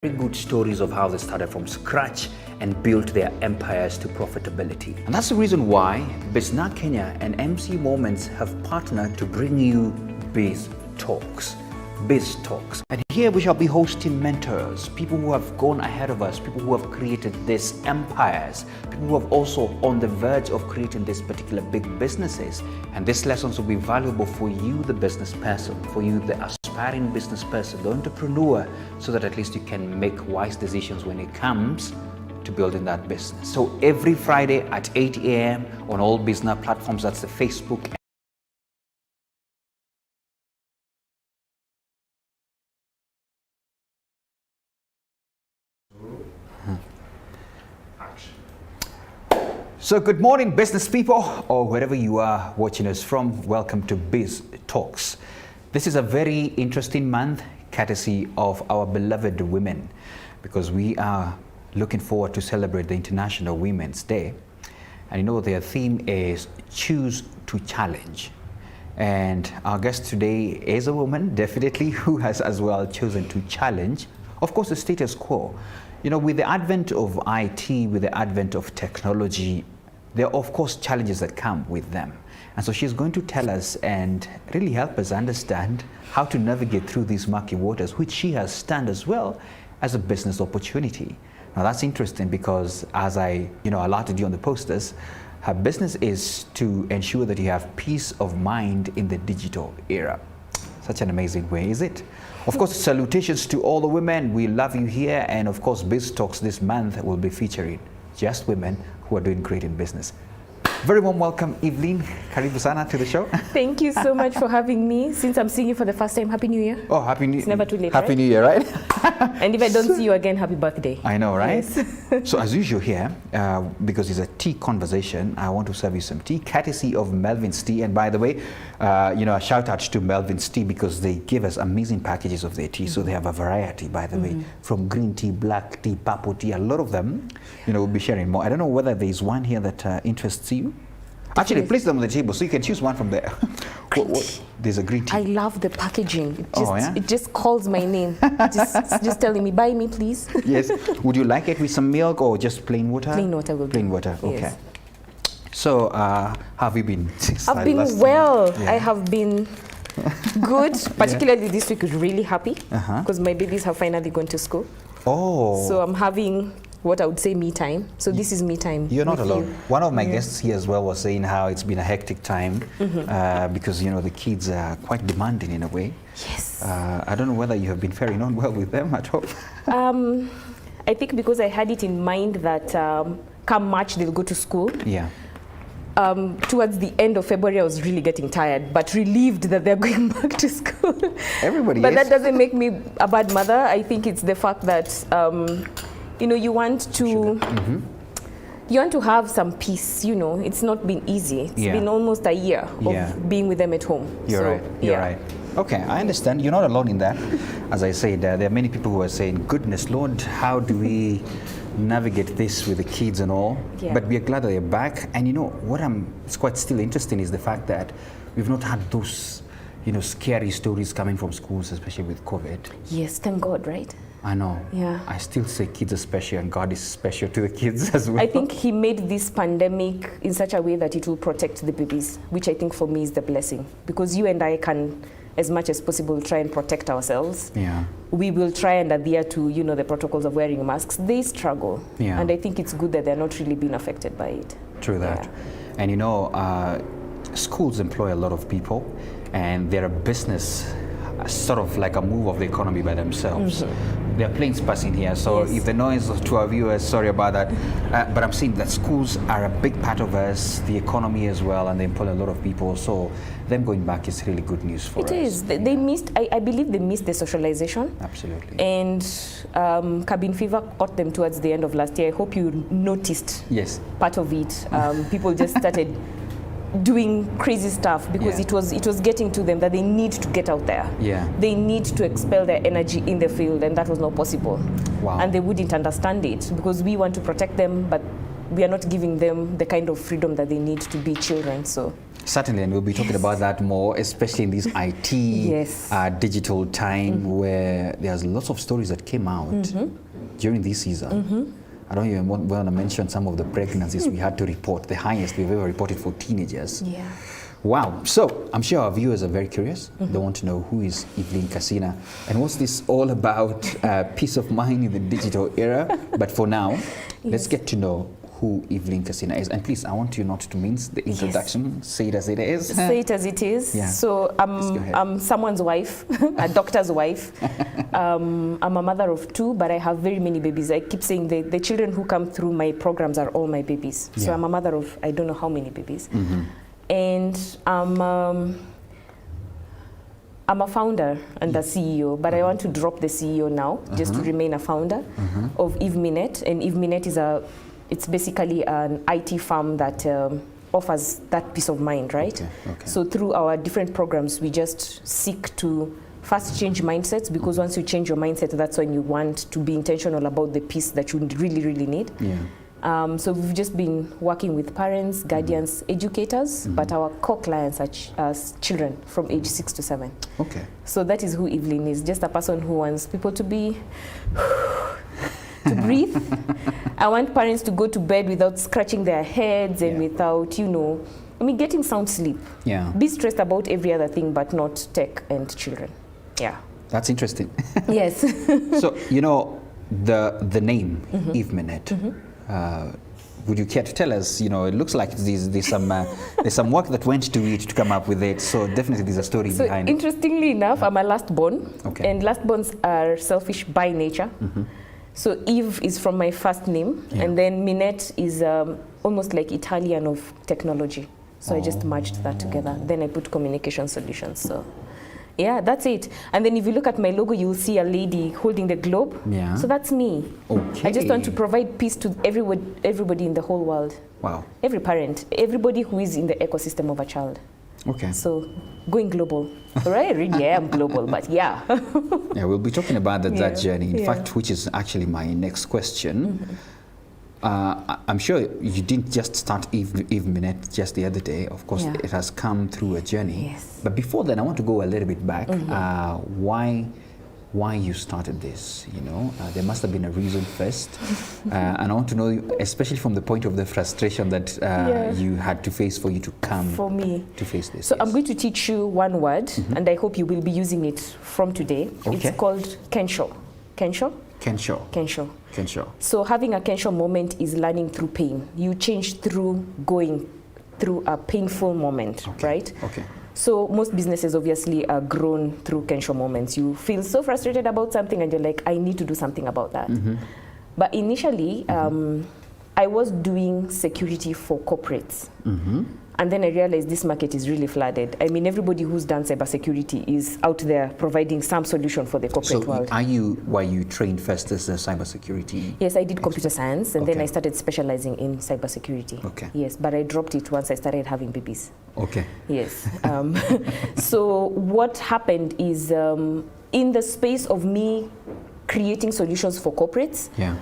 very good stories of how they started from scratch and built their empires to profitability. And that's the reason why Business Kenya and MC Moments have partnered to bring you Biz Talks. Biz Talks. And here we shall be hosting mentors, people who have gone ahead of us, people who have created these empires, people who have also on the verge of creating these particular big businesses. And these lessons will be valuable for you, the business person, for you, the aspiring business person, the entrepreneur, so that at least you can make wise decisions when it comes to building that business. So every Friday at 8 a.m. on all business platforms, that's the Facebook. So good morning, business people, or wherever you are watching us from. Welcome to Biz Talks. This is a very interesting month, courtesy of our beloved women, because we are looking forward to celebrate the International Women's Day. And you know, their theme is Choose to Challenge. And our guest today is a woman, definitely, who has as well chosen to challenge, of course, the status quo. You know, with the advent of IT, with the advent of technology, there are of course challenges that come with them. And so she's going to tell us and really help us understand how to navigate through these murky waters, which she has stand as well as a business opportunity. Now that's interesting because, as I alerted you on the posters, her business is to ensure that you have peace of mind in the digital era. Such an amazing way, is it? Of course, salutations to all the women. We love you here. And of course, Biz Talks this month will be featuring just women who are doing great in business. Very warm welcome, Evelyn. Karibu sana to the show. Thank you so much for having me. Since I'm seeing you for the first time, Happy New Year. Oh, Happy New Year. It's never too late, Happy right? New Year, right? And if I don't see you again, happy birthday. I know, right? Yes. So as usual here, because it's a tea conversation, I want to serve you some tea, courtesy of Melvin's Tea. And by the way, a shout out to Melvin's Tea because they give us amazing packages of their tea. So they have a variety, by the way, from green tea, black tea, purple tea, a lot of them. We'll be sharing more. I don't know whether there's one here that interests you. Actually, place them on the table so you can choose one from there. There's a green tea. I love the packaging. Yeah? It just calls my name. just telling me, buy me, please. Yes. Would you like it with some milk or just plain water? Plain water will do. Plain water, okay. Yes. So, how have you been? I've been well. Yeah. I have been good. Particularly this week, really happy because my babies have finally gone to school. Oh. So I'm having what I would say me time. So this is me time. You're not alone. One of my guests here as well was saying how it's been a hectic time because the kids are quite demanding in a way. Yes. I don't know whether you have been faring on well with them at all. I think because I had it in mind that come March they'll go to school. Yeah. Towards the end of February, I was really getting tired, but relieved that they're going back to school. Everybody But is. that doesn't make me a bad mother. I think it's the fact that you want to have some peace. It's not been easy. It's been almost a year of being with them at home. You're right. Okay, I understand. You're not alone in that. As I said, there are many people who are saying, goodness Lord, how do we navigate this with the kids and all? Yeah. But we are glad that they're back. And what it's quite still interesting is the fact that we've not had those scary stories coming from schools, especially with COVID. Yes, thank God, right? I know. Yeah. I still say kids are special and God is special to the kids as well. I think he made this pandemic in such a way that it will protect the babies, which I think for me is the blessing. Because you and I can, as much as possible, try and protect ourselves. Yeah. We will try and adhere to, the protocols of wearing masks. They struggle. Yeah. And I think it's good that they're not really being affected by it. True that. Yeah. And schools employ a lot of people and they're a business sort of like a move of the economy by themselves. There are planes passing here, so if the noise to our viewers, sorry about that. But I'm saying that schools are a big part of us, the economy as well, and they employ a lot of people. So them going back is really good news for us. It is. They missed, I believe they missed the socialization. Absolutely. And cabin fever caught them towards the end of last year. I hope you noticed part of it. People just started doing crazy stuff because it was getting to them that they need to get out there. Yeah. They need to expel their energy in the field, and that was not possible. Wow. And they wouldn't understand it because we want to protect them, but we are not giving them the kind of freedom that they need to be children. So Certainly, and we'll be talking about that more, especially in this IT digital time where there's lots of stories that came out during this season. I don't even want to mention some of the pregnancies we had to report, the highest we've ever reported for teenagers. Yeah. Wow. So I'm sure our viewers are very curious. They want to know who is Evelyn Kasina and what's this all about, peace of mind in the digital era. But for now, let's get to know who Evelyn Kasina is. And please, I want you not to mince the introduction. Yes. Say it as it is. Say it as it is. Yeah. So I'm someone's wife, a doctor's wife. I'm a mother of 2, but I have very many babies. I keep saying the children who come through my programs are all my babies. So I'm a mother of I don't know how many babies. And I'm a founder and a CEO, but I want to drop the CEO now, just to remain a founder of EveMinet. And EveMinet is it's basically an IT firm that offers that peace of mind, right? Okay. So through our different programs, we just seek to first change mindsets, because once you change your mindset, that's when you want to be intentional about the peace that you really, really need. So we've just been working with parents, guardians, educators, but our core clients are children from age 6 to 7. Okay. So that is who Evelyn is, just a person who wants people to be, to breathe. I want parents to go to bed without scratching their heads and without, getting sound sleep. Yeah. Be stressed about every other thing, but not tech and children. Yeah. That's interesting. Yes. So, the name, EveMinet. Would you care to tell us? It looks like there's some work that went to it to come up with it. So definitely there's a story behind it. Interestingly enough, I'm a last born, and last borns are selfish by nature. So Eve is from my first name, and then Minet is almost like Italian of technology. So I just merged that together. Then I put communication solutions. So. Yeah, that's it. And then if you look at my logo, you'll see a lady holding the globe. Yeah. So that's me. Okay. I just want to provide peace to everybody in the whole world. Wow. Every parent, everybody who is in the ecosystem of a child. Okay. So going global. Right? Really, I am global, but yeah. Yeah, we'll be talking about that journey. In fact, which is actually my next question. I'm sure you didn't just start EveMinet just the other day. Of course, it has come through a journey. Yes. But before that, I want to go a little bit back. Why you started this? There must have been a reason first. And I want to know, especially from the point of the frustration that you had to face for you to come to face this. So I'm going to teach you one word, and I hope you will be using it from today. Okay. It's called Kensho. Kensho? Kensho. Kensho. Kensho. So having a Kensho moment is learning through pain. You change through going through a painful moment, right? Okay. So most businesses obviously are grown through Kensho moments. You feel so frustrated about something and you're like, I need to do something about that. But initially, I was doing security for corporates. And then I realized this market is really flooded. I mean, everybody who's done cybersecurity is out there providing some solution for the corporate world. Were you trained first as a cybersecurity? Yes, I did computer science, and then I started specializing in cybersecurity. Okay. Yes, but I dropped it once I started having babies. Okay. Yes. So what happened is, in the space of me creating solutions for corporates. Yeah.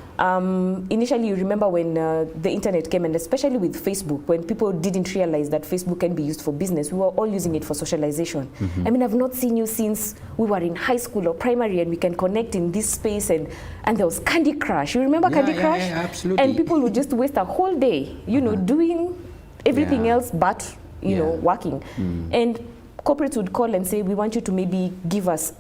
Initially, you remember when the internet came, and especially with Facebook, when people didn't realize that Facebook can be used for business, we were all using it for socialization. I mean, I've not seen you since we were in high school or primary, and we can connect in this space, and there was Candy Crush. You remember Candy Crush? Yeah, absolutely. And people would just waste a whole day, doing everything else but, working. And corporates would call and say, we want you to maybe give us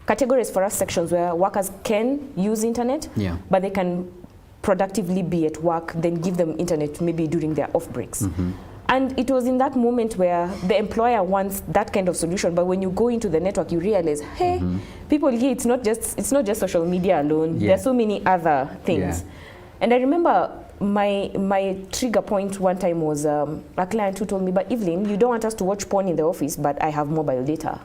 categories for us, sections where workers can use internet, but they can productively be at work, then give them internet maybe during their off breaks. And it was in that moment where the employer wants that kind of solution, but when you go into the network, you realize, hey, people here, it's not just social media alone. There are so many other things. And I remember my trigger point one time was a client who told me, but Evelyn, you don't want us to watch porn in the office, but I have mobile data.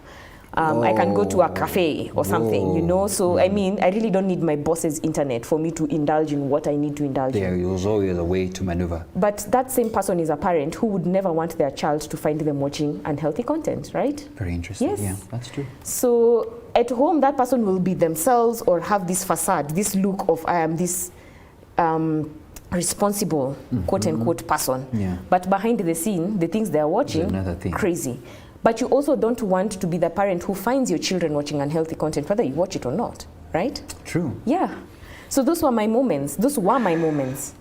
I can go to a cafe or something, So, I mean, I really don't need my boss's internet for me to indulge in what I need to indulge in. There was always a way to maneuver. But that same person is a parent who would never want their child to find them watching unhealthy content, right? Very interesting. Yes. Yeah, that's true. So, at home, that person will be themselves or have this facade, this look of I am this responsible, quote unquote, person. Yeah. But behind the scene, the things they're watching, another thing. Crazy. But you also don't want to be the parent who finds your children watching unhealthy content, whether you watch it or not, right? True. Yeah. So those were my moments. Those were my moments.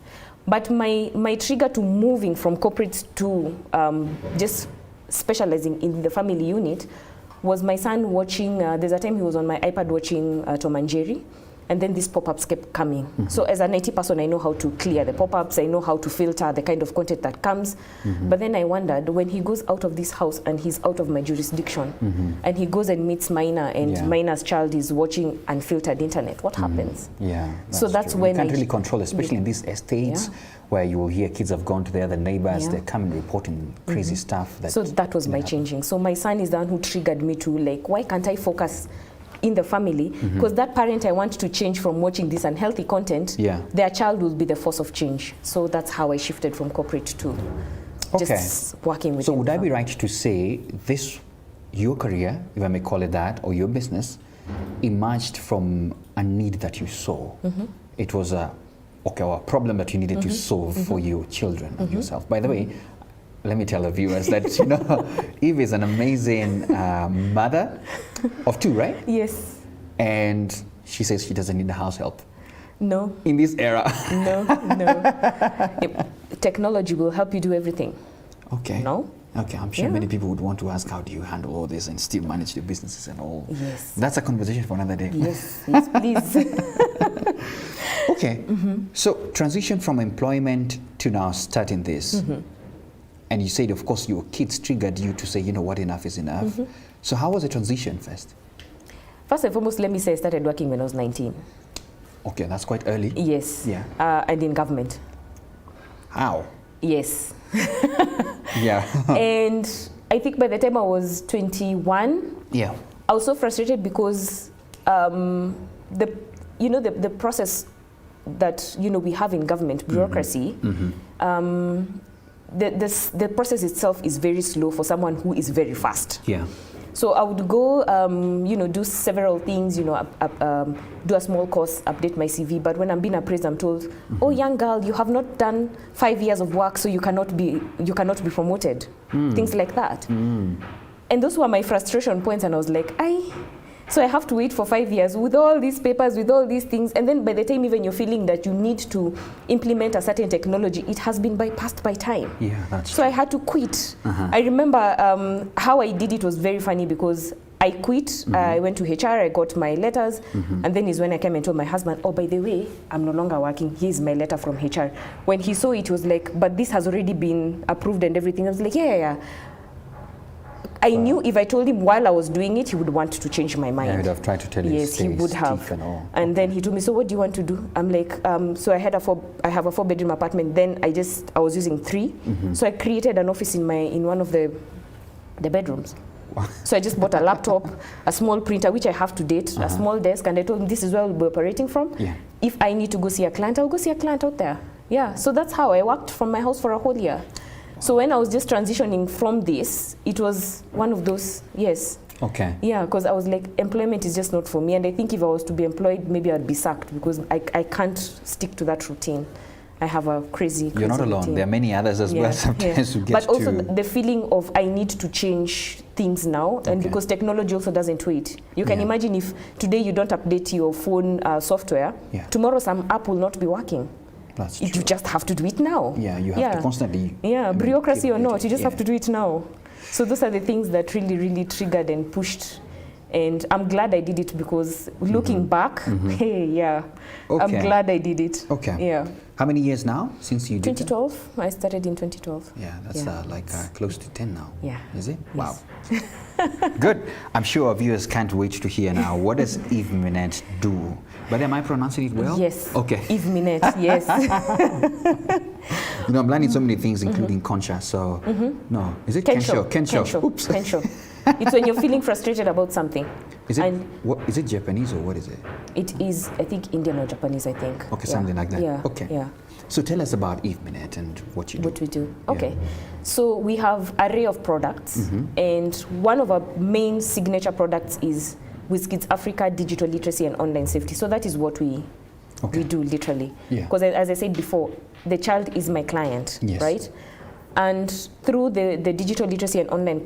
But my trigger to moving from corporate to just specializing in the family unit was my son watching, there's a time he was on my iPad watching Tom and Jerry, and then these pop-ups kept coming. So as an IT person, I know how to clear the pop-ups, I know how to filter the kind of content that comes. But then I wondered, when he goes out of this house and he's out of my jurisdiction, and he goes and meets Minor, and Minor's child is watching unfiltered internet, what happens? Yeah, that's true. when you can't really control, especially in these estates where you will hear kids have gone to the other neighbors, they come and reporting crazy stuff. So that was my changing. So my son is the one who triggered me to, like, why can't I focus in the family? Because that parent I want to change from watching this unhealthy content, their child will be the force of change. So that's how I shifted from corporate to just working with. So would I be right to say this, your career, if I may call it that, or your business, emerged from a need that you saw? It was a problem that you needed to solve for your children and yourself. By the way, let me tell the viewers that, you know, Eve is an amazing mother of 2, right? Yes. And she says she doesn't need the house help. No. In this era. No. Technology will help you do everything. Okay. No? Okay, I'm sure many people would want to ask, how do you handle all this and still manage the businesses and all? Yes. That's a conversation for another day. Yes, please. Okay. So transition from employment to now starting this. And you said, of course, your kids triggered you to say, you know what, enough is enough. So how was the transition first? First and foremost, let me say I started working when I was 19. Okay, that's quite early. Yes. Yeah. And in government. How? Yes. Yeah. And I think by the time I was 21, I was so frustrated because the process that we have in government, bureaucracy, the process itself is very slow for someone who is very fast. Yeah. So I would go, do several things, do a small course, update my CV. But when I'm being appraised, I'm told, "Oh, young girl, you have not done 5 years of work, so you cannot be promoted." Things like that. And those were my frustration points, and I was like, So I have to wait for 5 years with all these papers, with all these things. And then by the time even you're feeling that you need to implement a certain technology, it has been bypassed by time. Yeah, that's so I had to quit. I remember how I did it was very funny because I quit. I went to HR, I got my letters. And then is when I came and told my husband, oh, by the way, I'm no longer working. Here's my letter from HR. When he saw it, he was like, but this has already been approved and everything. I was like, yeah. I knew if I told him while I was doing it, he would want to change my mind. Yeah, he would have tried to tell you. Yes, he would have. And then he told me, so what do you want to do? I'm like, so I have a 4-bedroom apartment. Then I was using 3. So I created an office in one of the bedrooms. So I just bought a laptop, a small printer, which I have to date, a small desk, and I told him this is where we'll be operating from. Yeah. If I need to go see a client, I'll go see a client out there. Yeah, so that's how I worked from my house for a whole year. So when I was just transitioning from this, it was one of those, yes. Okay. Yeah, because I was like, employment is just not for me. And I think if I was to be employed, maybe I'd be sacked because I can't stick to that routine. I have a crazy You're not alone. routine. There are many others as well sometimes who get But also the feeling of I need to change things now. And because technology also doesn't wait. You can imagine if today you don't update your phone software, tomorrow some app will not be working. That's true. You just have to do it now. Yeah, you have to constantly. Yeah, bureaucracy or not, you just have to do it now. So those are the things that really, really triggered and pushed. And I'm glad I did it because looking back, I'm glad I did it. Okay. Yeah. How many years now since you did 2012. I started in 2012. Yeah, that's close to 10 now. Yeah. Is it? Yes. Wow. Good. I'm sure our viewers can't wait to hear now. What does Eve Minette do? But am I pronouncing it well? Yes. Okay. Eve Minette, yes. I'm learning so many things, including Concha. So, no. Is it Kensho? Kensho. Oops. Kensho. It's when you're feeling frustrated about something. Is it Japanese or what is it? It is, I think, Indian or Japanese, I think. Okay, something like that. Yeah. Okay. Yeah. So tell us about Eve Minette and what you do. What we do. Okay. So we have an array of products, and one of our main signature products is WizKids Africa Digital Literacy and Online Safety. So that is what we We do, literally. Yeah. Because as I said before, the child is my client, Yes. right? And through the digital literacy and online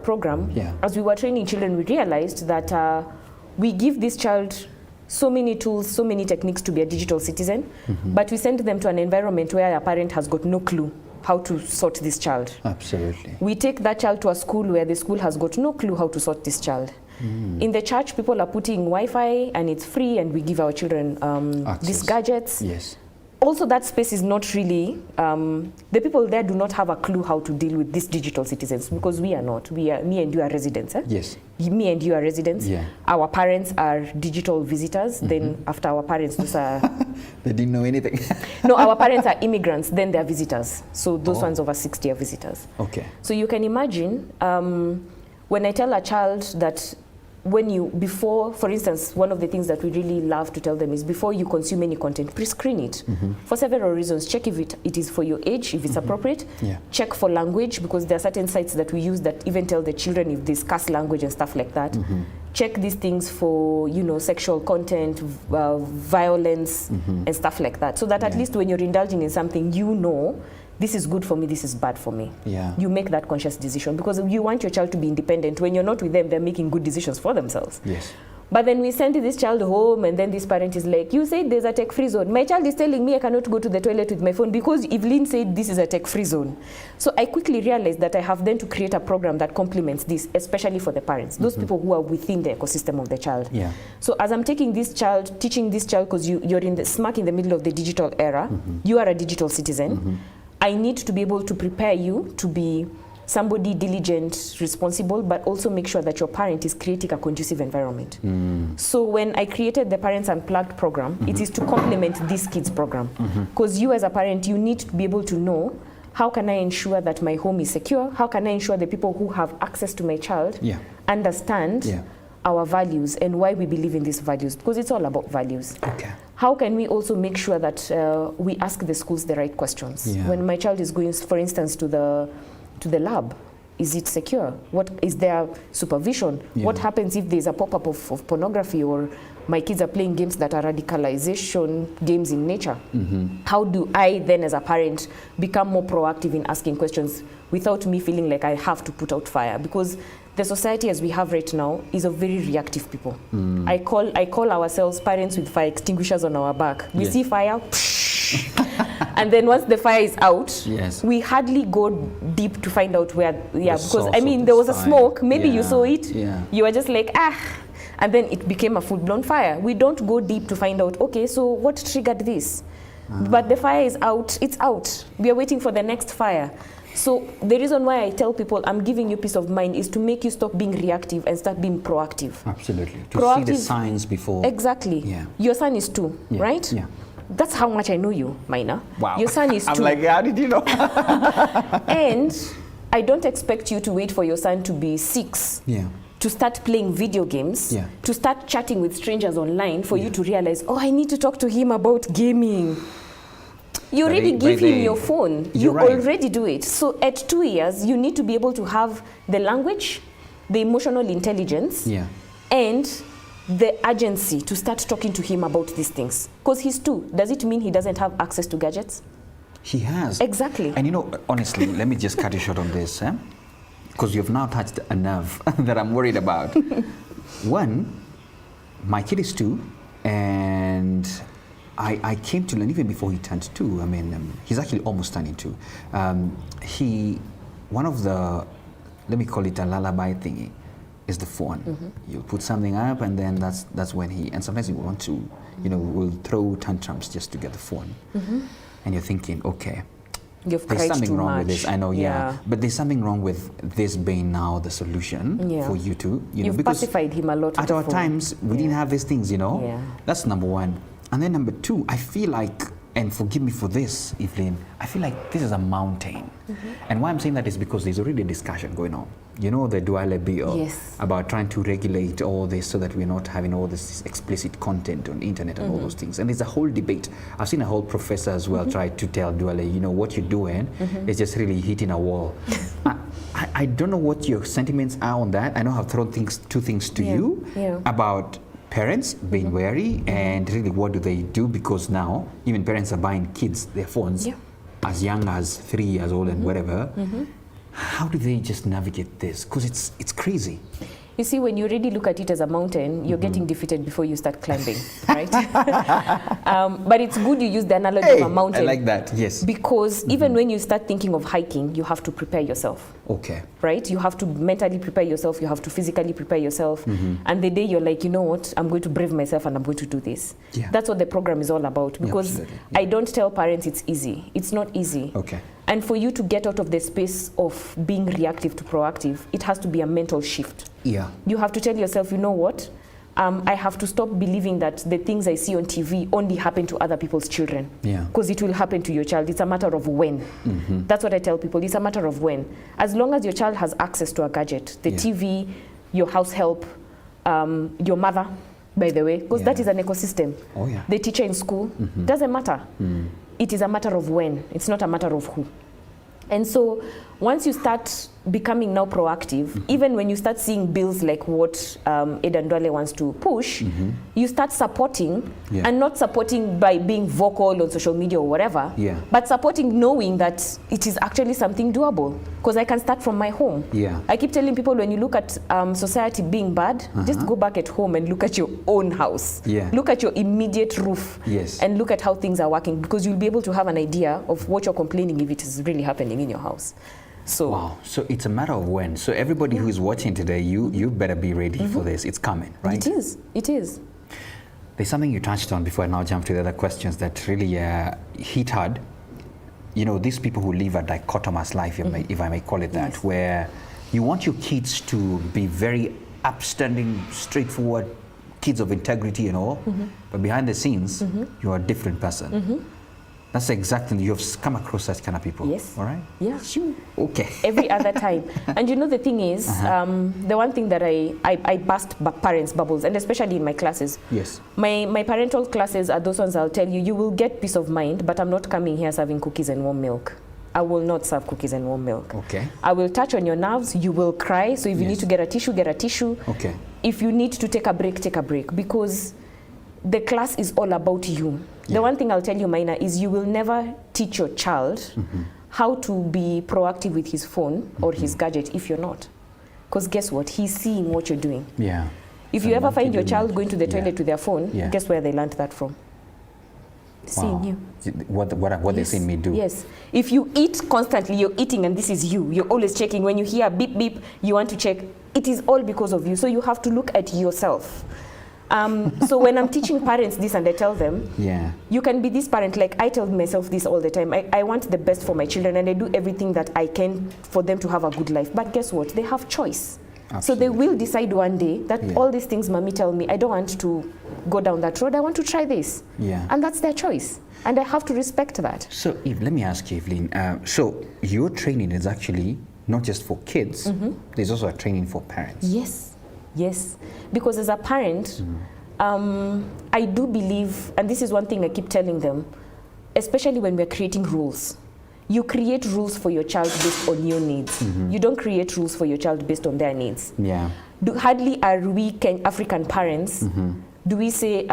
program, as we were training children, we realized that we give this child so many tools, so many techniques to be a digital citizen, but we send them to an environment where a parent has got no clue how to sort this child. Absolutely. We take that child to a school where the school has got no clue how to sort this child. In the church, people are putting Wi-Fi and it's free, and we give our children these gadgets. Yes. Also, that space is not really, the people there do not have a clue how to deal with these digital citizens, because we are not. Me and you are residents. Yes. Me and you are residents. Yeah. Our parents are digital visitors. Then after our parents, those are... They didn't know anything. No, our parents are immigrants, then they're visitors. So those ones over 60 are visitors. Okay. So you can imagine, when I tell a child that before, for instance, one of the things that we really love to tell them is before you consume any content, pre-screen it for several reasons. Check if it is for your age, if it's appropriate. Yeah. Check for language, because there are certain sites that we use that even tell the children if they curse language and stuff like that. Check these things for, sexual content, violence, and stuff like that. So that at least when you're indulging in something, this is good for me, this is bad for me. Yeah. You make that conscious decision, because you want your child to be independent. When you're not with them, they're making good decisions for themselves. Yes. But then we send this child home, and then this parent is like, you said there's a tech-free zone. My child is telling me I cannot go to the toilet with my phone because Evelyn said this is a tech-free zone. So I quickly realized that I have then to create a program that complements this, especially for the parents, those people who are within the ecosystem of the child. Yeah. So as I'm teaching this child, because you're smack in the middle of the digital era, you are a digital citizen, I need to be able to prepare you to be somebody diligent, responsible, but also make sure that your parent is creating a conducive environment. So when I created the Parents Unplugged program, it is to complement this kids program. Because you as a parent, you need to be able to know, how can I ensure that my home is secure? How can I ensure the people who have access to my child understand our values and why we believe in these values? Because it's all about values. Okay. How can we also make sure that we ask the schools the right questions? When my child is going, for instance, to the lab, is it secure? What is there supervision? What happens if there's a pop-up of pornography, or my kids are playing games that are radicalization games in nature? How do I then, as a parent, become more proactive in asking questions without me feeling like I have to put out fire? Because the society as we have right now is of very reactive people. I call ourselves parents with fire extinguishers on our back. We see fire, and then once the fire is out, we hardly go deep to find out where, because I mean, there was a smoke, maybe you saw it, you were just like, and then it became a full-blown fire. We don't go deep to find out, okay, so what triggered this? But the fire is out, it's out. We are waiting for the next fire. So the reason why I tell people I'm giving you peace of mind is to make you stop being reactive and start being proactive. Absolutely. To see the signs before. Exactly. Yeah. Your son is 2, right? Yeah. That's how much I know you, Maina. Wow. Your son is 2. I'm like, how did you know? And I don't expect you to wait for your son to be 6 to start playing video games, to start chatting with strangers online for you to realize, oh, I need to talk to him about gaming. You already give him your phone. You already do it. So at 2 years, you need to be able to have the language, the emotional intelligence, and the urgency to start talking to him about these things. Because he's 2. Does it mean he doesn't have access to gadgets? He has. Exactly. And honestly, let me just cut you short on this, because you've now touched a nerve that I'm worried about. One, my kid is 2, and I came to learn even before he turned 2. I mean, he's actually almost turning 2. One of the, let me call it a lullaby thingy, is the phone. You put something up, and then that's when and sometimes he will want to, will throw tantrums just to get the phone. And you're thinking, okay, there's something wrong with this. I know, but there's something wrong with this being now the solution for you to, You've pacified him a lot. At our times, we didn't have these things, That's number one. And then number 2, I feel like, and forgive me for this, Evelyn, I feel like this is a mountain. And why I'm saying that is because there's already a discussion going on. The Duale bill about trying to regulate all this so that we're not having all this explicit content on internet and all those things. And there's a whole debate. I've seen a whole professor as well try to tell Duale, what you're doing is just really hitting a wall. I don't know what your sentiments are on that. I know I've thrown 2 things to you about parents being wary, and really what do they do? Because now even parents are buying kids their phones as young as 3 years old and whatever. How do they just navigate this? Because it's crazy. You see, when you really look at it as a mountain, you're getting defeated before you start climbing, right? But it's good you use the analogy of a mountain. I like that, yes. Because even when you start thinking of hiking, you have to prepare yourself. Okay. Right? You have to mentally prepare yourself, you have to physically prepare yourself. And the day you're like, you know what, I'm going to brave myself and I'm going to do this. Yeah. That's what the program is all about. Because I don't tell parents it's easy. It's not easy. Okay. And for you to get out of the space of being reactive to proactive, it has to be a mental shift. Yeah. You have to tell yourself, you know what? I have to stop believing that the things I see on TV only happen to other people's children. Yeah. Because it will happen to your child. It's a matter of when. That's what I tell people. It's a matter of when. As long as your child has access to a gadget, the TV, your house help, your mother, by the way, because that is an ecosystem. Oh, yeah. The teacher in school, doesn't matter. It is a matter of when. It's not a matter of who. And so once you start becoming now proactive, even when you start seeing bills like what Eda Ndwale wants to push, you start supporting, and not supporting by being vocal on social media or whatever, but supporting knowing that it is actually something doable. Because I can start from my home. I keep telling people, when you look at society being bad, just go back at home and look at your own house. Look at your immediate roof and look at how things are working, because you'll be able to have an idea of what you're complaining if it is really happening in your house. So, wow. So it's a matter of when. So everybody who is watching today, you better be ready for this. It's coming, right? It is. It is. There's something you touched on before I now jump to the other questions that really hit hard. You know, these people who live a dichotomous life, if I may call it that, where you want your kids to be very upstanding, straightforward, kids of integrity and all, but behind the scenes, you're a different person. That's exactly, you've come across such kind of people. Yes. All right? Yeah. Okay. Every other time. And you know, the thing is, the one thing that I burst parents' bubbles, and especially in my classes. Yes. My parental classes are those ones I'll tell you, you will get peace of mind, but I'm not coming here serving cookies and warm milk. I will not serve cookies and warm milk. Okay. I will touch on your nerves, you will cry, so if you need to get a tissue, get a tissue. Okay. If you need to take a break, take a break, because the class is all about you. The one thing I'll tell you, Maina, is you will never teach your child how to be proactive with his phone or his gadget if you're not. Because guess what? He's seeing what you're doing. Yeah. If you ever find your child going to the toilet with their phone, guess where they learned that from? Seeing you. What they seen me do. Yes. If you eat constantly, you're eating and this is you. You're always checking. When you hear beep, beep, you want to check. It is all because of you. So you have to look at yourself. So when I'm teaching parents this and I tell them, you can be this parent, like I tell myself this all the time, I want the best for my children and I do everything that I can for them to have a good life. But guess what? They have choice. Absolutely. So they will decide one day that all these things mommy tell me, I don't want to go down that road, I want to try this. And that's their choice. And I have to respect that. So Eve, let me ask you, Evelyn, so your training is actually not just for kids, there's also a training for parents. Yes. Yes, because as a parent, I do believe, and this is one thing I keep telling them, especially when we're creating rules. You create rules for your child based on your needs. You don't create rules for your child based on their needs. Yeah. Hardly are we African parents, do we say,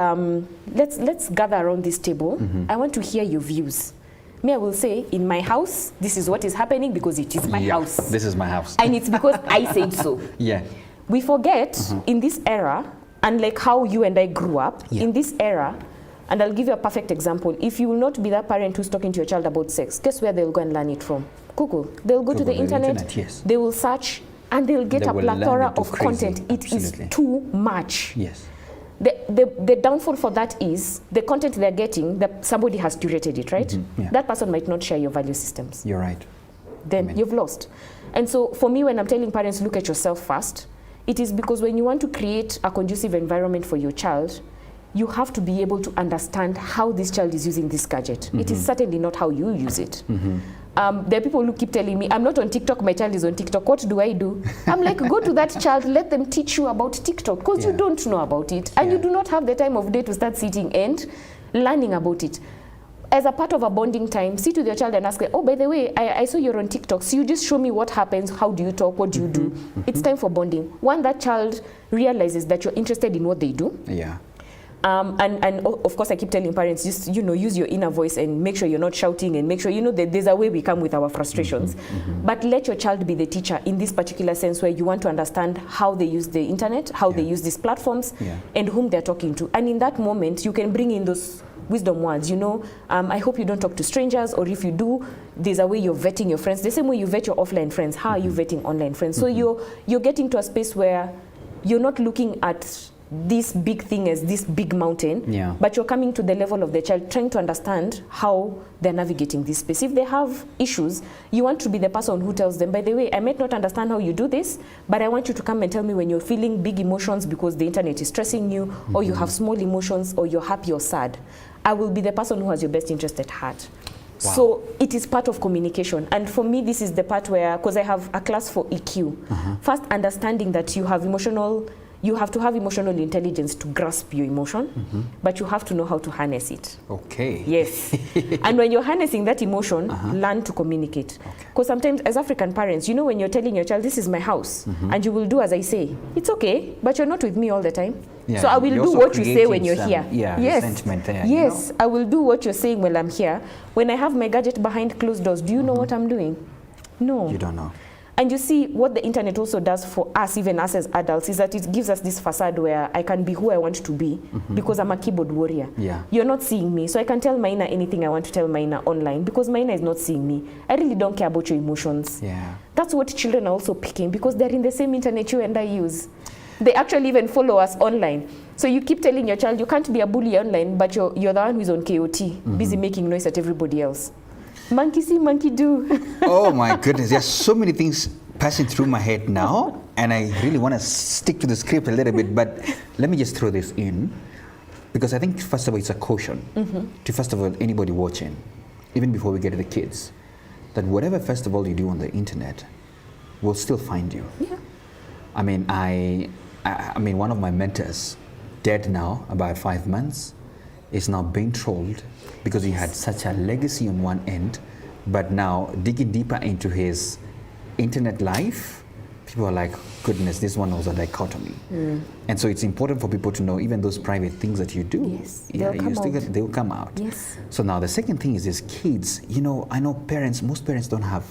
let's gather around this table. I want to hear your views. Me, I will say, in my house, this is what is happening because it is my house. This is my house. And it's because I said so. Yeah. We forget in this era, and like how you and I grew up, in this era, and I'll give you a perfect example. If you will not be that parent who's talking to your child about sex, guess where they'll go and learn it from? Google. They'll go to the internet, they will search, and they'll get a plethora of content. It is too much. Yes. The downfall for that is the content they're getting, somebody has curated it, right? That person might not share your value systems. You're right. Then you've lost. And so for me, when I'm telling parents, look at yourself first, it is because when you want to create a conducive environment for your child, you have to be able to understand how this child is using this gadget. It is certainly not how you use it. There are people who keep telling me, I'm not on TikTok, my child is on TikTok, what do I do? I'm like, go to that child, let them teach you about TikTok, because you don't know about it. And you do not have the time of day to start sitting and learning about it. as a part of a bonding time, sit with your child and ask them, oh, by the way, I saw you're on TikTok, so you just show me what happens, how do you talk, what do you do? It's time for bonding. One, that child realizes that you're interested in what they do. Yeah. And of course, I keep telling parents, just, use your inner voice and make sure you're not shouting, and make sure, that there's a way we come with our frustrations. But let your child be the teacher in this particular sense, where you want to understand how they use the internet, how they use these platforms, and whom they're talking to. And in that moment, you can bring in those wisdom words, I hope you don't talk to strangers, or if you do, there's a way you're vetting your friends. The same way you vet your offline friends, how are you vetting online friends? So you're getting to a space where you're not looking at this big thing as this big mountain, but you're coming to the level of the child, trying to understand how they're navigating this space. If they have issues, you want to be the person who tells them, by the way, I might not understand how you do this, but I want you to come and tell me when you're feeling big emotions because the internet is stressing you, or you have small emotions, or you're happy or sad. I will be the person who has your best interest at heart. Wow. So it is part of communication. And for me, this is the part where, because I have a class for EQ, first understanding that you have to have emotional intelligence to grasp your emotion, but you have to know how to harness it. Okay. Yes. And when you're harnessing that emotion, learn to communicate. Because sometimes as African parents, when you're telling your child, this is my house, and you will do as I say, it's okay, but you're not with me all the time. Yeah. So I will do what you say when you're here. Yes. Resentment there. Yes, I will do what you're saying while I'm here. When I have my gadget behind closed doors, do you know what I'm doing? No. You don't know. And you see, what the internet also does for us, even us as adults, is that it gives us this facade where I can be who I want to be because I'm a keyboard warrior. Yeah. You're not seeing me, so I can tell Maina anything I want to tell Maina online because Maina is not seeing me. I really don't care about your emotions. Yeah. That's what children are also picking because they're in the same internet you and I use. They actually even follow us online. So you keep telling your child, you can't be a bully online, but you're the one who's on KOT, busy making noise at everybody else. Monkey see, monkey do. Oh my goodness, there's so many things passing through my head now, and I really want to stick to the script a little bit, but let me just throw this in, because I think, first of all, it's a caution to, first of all, anybody watching, even before we get to the kids, that whatever, first of all, you do on the internet will still find you. Yeah. I mean, one of my mentors, dead now, about 5 months, is now being trolled because he had such a legacy on one end, but now digging deeper into his internet life, people are like, goodness, this one was a dichotomy. And so it's important for people to know even those private things that you do. Yes, they'll come out. Yes. So now the second thing is kids, I know most parents don't have,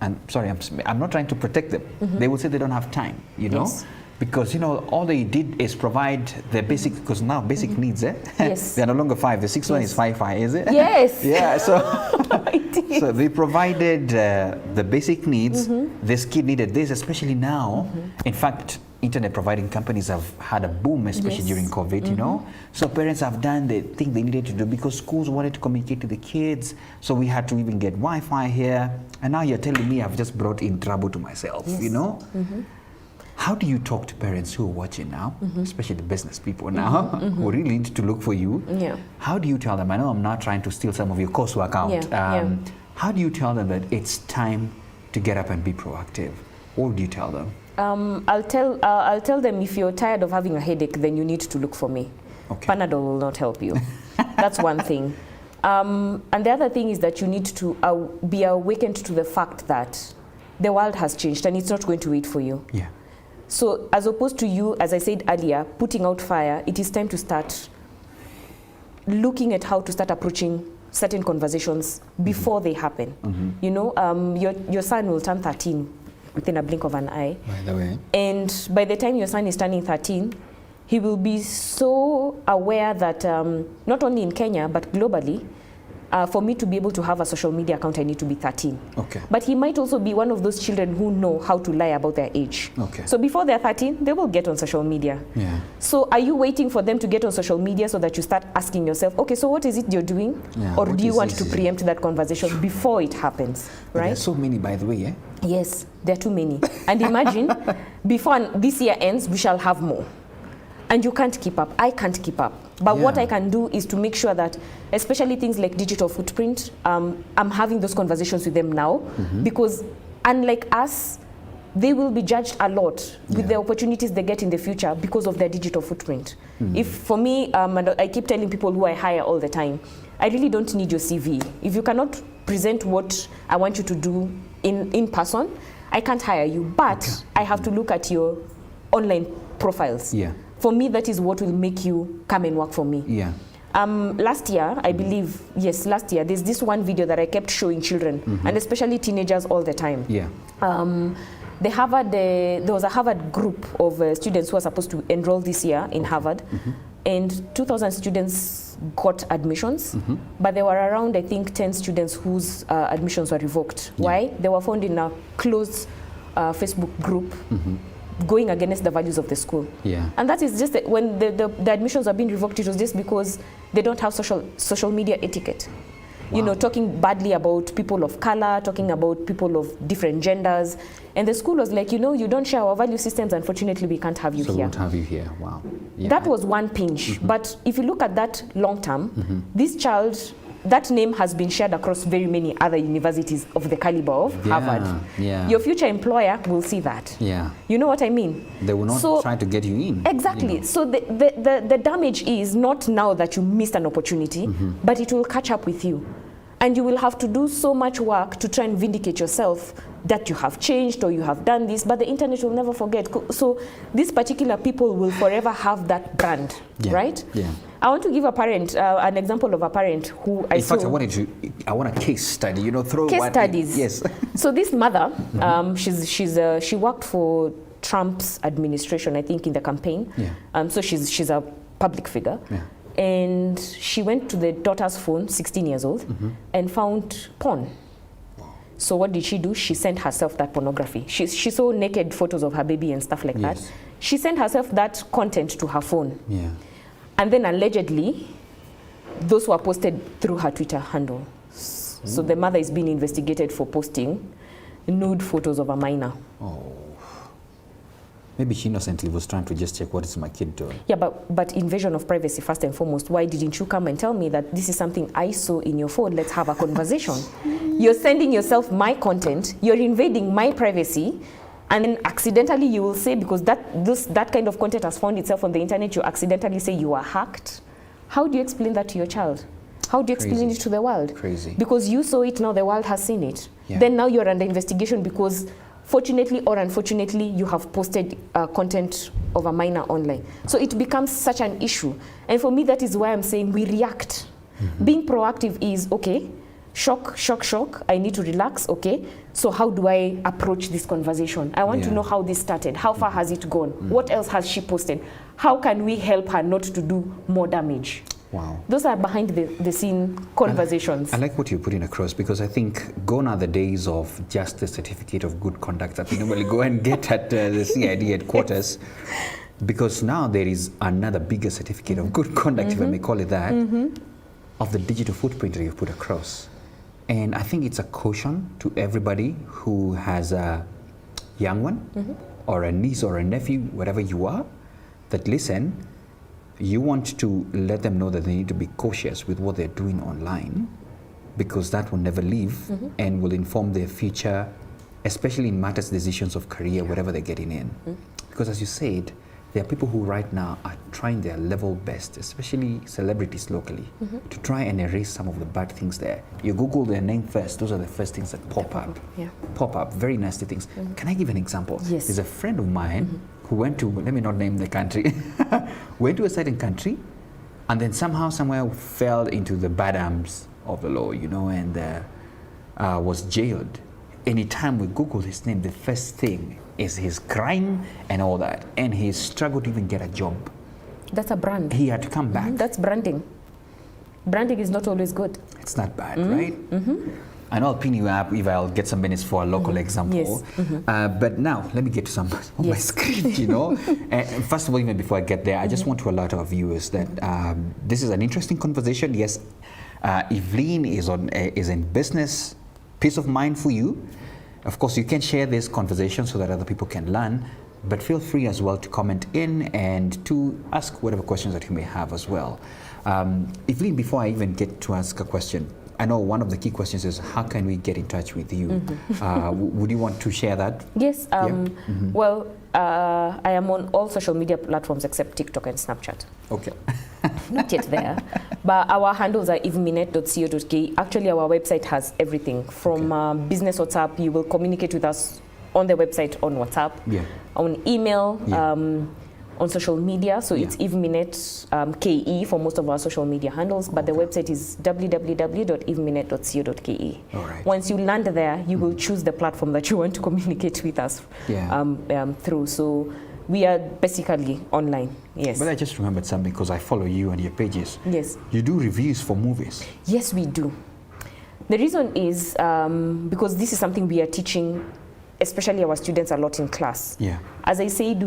and sorry, I'm not trying to protect them. They will say they don't have time, Yes. Because all they did is provide the basic, because now basic needs, Yes. They're no longer 5. The sixth one is 5, is it? Yes. Yeah. So they provided the basic needs. This kid needed this, especially now. In fact, internet providing companies have had a boom, especially during COVID. So parents have done the thing they needed to do because schools wanted to communicate to the kids. So we had to even get Wi-Fi here. And now you're telling me I've just brought in trouble to myself. How do you talk to parents who are watching now, especially the business people now, who really need to look for you? Yeah. How do you tell them? I know I'm not trying to steal some of your coursework out. How do you tell them that it's time to get up and be proactive? What do you tell them? I'll tell them, if you're tired of having a headache, then you need to look for me. Okay. Panadol will not help you. That's one thing. And the other thing is that you need to be awakened to the fact that the world has changed and it's not going to wait for you. Yeah. So as opposed to you, as I said earlier, putting out fire, it is time to start looking at how to start approaching certain conversations before they happen. Your son will turn 13 within a blink of an eye. By the way. And by the time your son is turning 13, he will be so aware that not only in Kenya, but globally, for me to be able to have a social media account, I need to be 13. Okay. But he might also be one of those children who know how to lie about their age. Okay. So before they're 13, they will get on social media. Yeah. So are you waiting for them to get on social media so that you start asking yourself, okay, so what is it you're doing? Yeah, or do you want to preempt that conversation before it happens, right? There's so many, by the way, eh? Yes, there are too many. And imagine, before this year ends, we shall have more. And you can't keep up. I can't keep up. But what I can do is to make sure that, especially things like digital footprint, I'm having those conversations with them now. Because unlike us, they will be judged a lot with the opportunities they get in the future because of their digital footprint. If for me, and I keep telling people who I hire all the time, I really don't need your CV. If you cannot present what I want you to do in person, I can't hire you. But I have to look at your online profiles. Yeah. For me, that is what will make you come and work for me. Yeah. Last year, I believe, yes, last year, there's this one video that I kept showing children, and especially teenagers all the time. Yeah. There was a Harvard group of students who were supposed to enroll this year in Harvard, and 2,000 students got admissions, but there were around, I think, 10 students whose admissions were revoked. Yeah. Why? They were found in a closed Facebook group, going against the values of the school. Yeah. And that is just when the admissions are being revoked, it was just because they don't have social media etiquette. Wow. You know, talking badly about people of color, talking about people of different genders. And the school was like, you know, you don't share our value systems, unfortunately we can't have you here. So we won't have you here, wow. Yeah. That was one pinch. But if you look at that long term, this child, that name has been shared across very many other universities of the caliber of Harvard. Yeah. Your future employer will see that. Yeah. You know what I mean? They will not try to get you in. Exactly. You know. So the damage is not now that you missed an opportunity, but it will catch up with you. And you will have to do so much work to try and vindicate yourself that you have changed or you have done this, but the internet will never forget. So these particular people will forever have that brand, right? Yeah. I want to give a parent, an example of a parent who I saw. In fact, I want a case study, you know, case studies. Yes. So this mother, she worked for Trump's administration, I think, in the campaign. Yeah. So she's a public figure. Yeah. And she went to the daughter's phone, 16 years old, and found porn. Wow. So what did she do? She sent herself that pornography. She saw naked photos of her baby and stuff like that. She sent herself that content to her phone. Yeah. And then allegedly, those were posted through her Twitter handle. So the mother is being investigated for posting nude photos of a minor. Oh. Maybe she innocently was trying to just check what is my kid doing. Yeah, but invasion of privacy first and foremost. Why didn't you come and tell me that this is something I saw in your phone? Let's have a conversation. You're sending yourself my content. You're invading my privacy. And then accidentally you will say, because that kind of content has found itself on the internet, you accidentally say you are hacked. How do you explain that to your child? How do you explain it to the world? Crazy. Because you saw it, now the world has seen it. Yeah. Then now you're under investigation because fortunately or unfortunately, you have posted content of a minor online. So it becomes such an issue. And for me, that is why I'm saying we react. Being proactive is, okay, shock, shock, shock. I need to relax, okay. So how do I approach this conversation? I want to know how this started. How far has it gone? What else has she posted? How can we help her not to do more damage? Wow. Those are behind the scene conversations. I like what you're putting across, because I think gone are the days of just the certificate of good conduct that we normally go and get at the CID headquarters. Because now there is another bigger certificate of good conduct, if I may call it that, of the digital footprint that you've put across. And I think it's a caution to everybody who has a young one, or a niece or a nephew, whatever you are, that listen, you want to let them know that they need to be cautious with what they're doing online, because that will never leave and will inform their future, especially in matters, decisions of career, whatever they're getting in. Because as you said, there are people who right now are trying their level best, especially celebrities locally, to try and erase some of the bad things there. You Google their name first, those are the first things that pop up. Pop up, very nasty things. Can I give an example? Yes. There's a friend of mine who went to, let me not name the country, went to a certain country, and then somehow, somewhere fell into the bad arms of the law, you know, and was jailed. Anytime we Google his name, the first thing is his crime and all that, and he struggled to even get a job. That's a brand. He had to come back. That's branding. Branding is not always good. It's not bad, right? And I'll pin you up if I'll get some minutes for a local example. Yes. But now, let me get to some on my screen, you know. First of all, even before I get there, I just want to alert our viewers that this is an interesting conversation. Yes, Evelyn is in business, peace of mind for you. Of course, you can share this conversation so that other people can learn, but feel free as well to comment in and to ask whatever questions that you may have as well. Evelyn, before I even get to ask a question, I know one of the key questions is how can we get in touch with you? Would you want to share that? Yes. Well, I am on all social media platforms except TikTok and Snapchat. Okay. Not yet there. But our handles are evenminet.co.ke. Actually, our website has everything. From business WhatsApp, you will communicate with us on the website on WhatsApp, on email, on social media. So it's evenminet KE for most of our social media handles. But the website is www.evenminet.co.ke. Right. Once you land there, you will choose the platform that you want to communicate with us through. So we are basically online, yes. But I just remembered something because I follow you and your pages. Yes. You do reviews for movies. Yes, we do. The reason is because this is something we are teaching, especially our students, a lot in class. Yeah. As I said,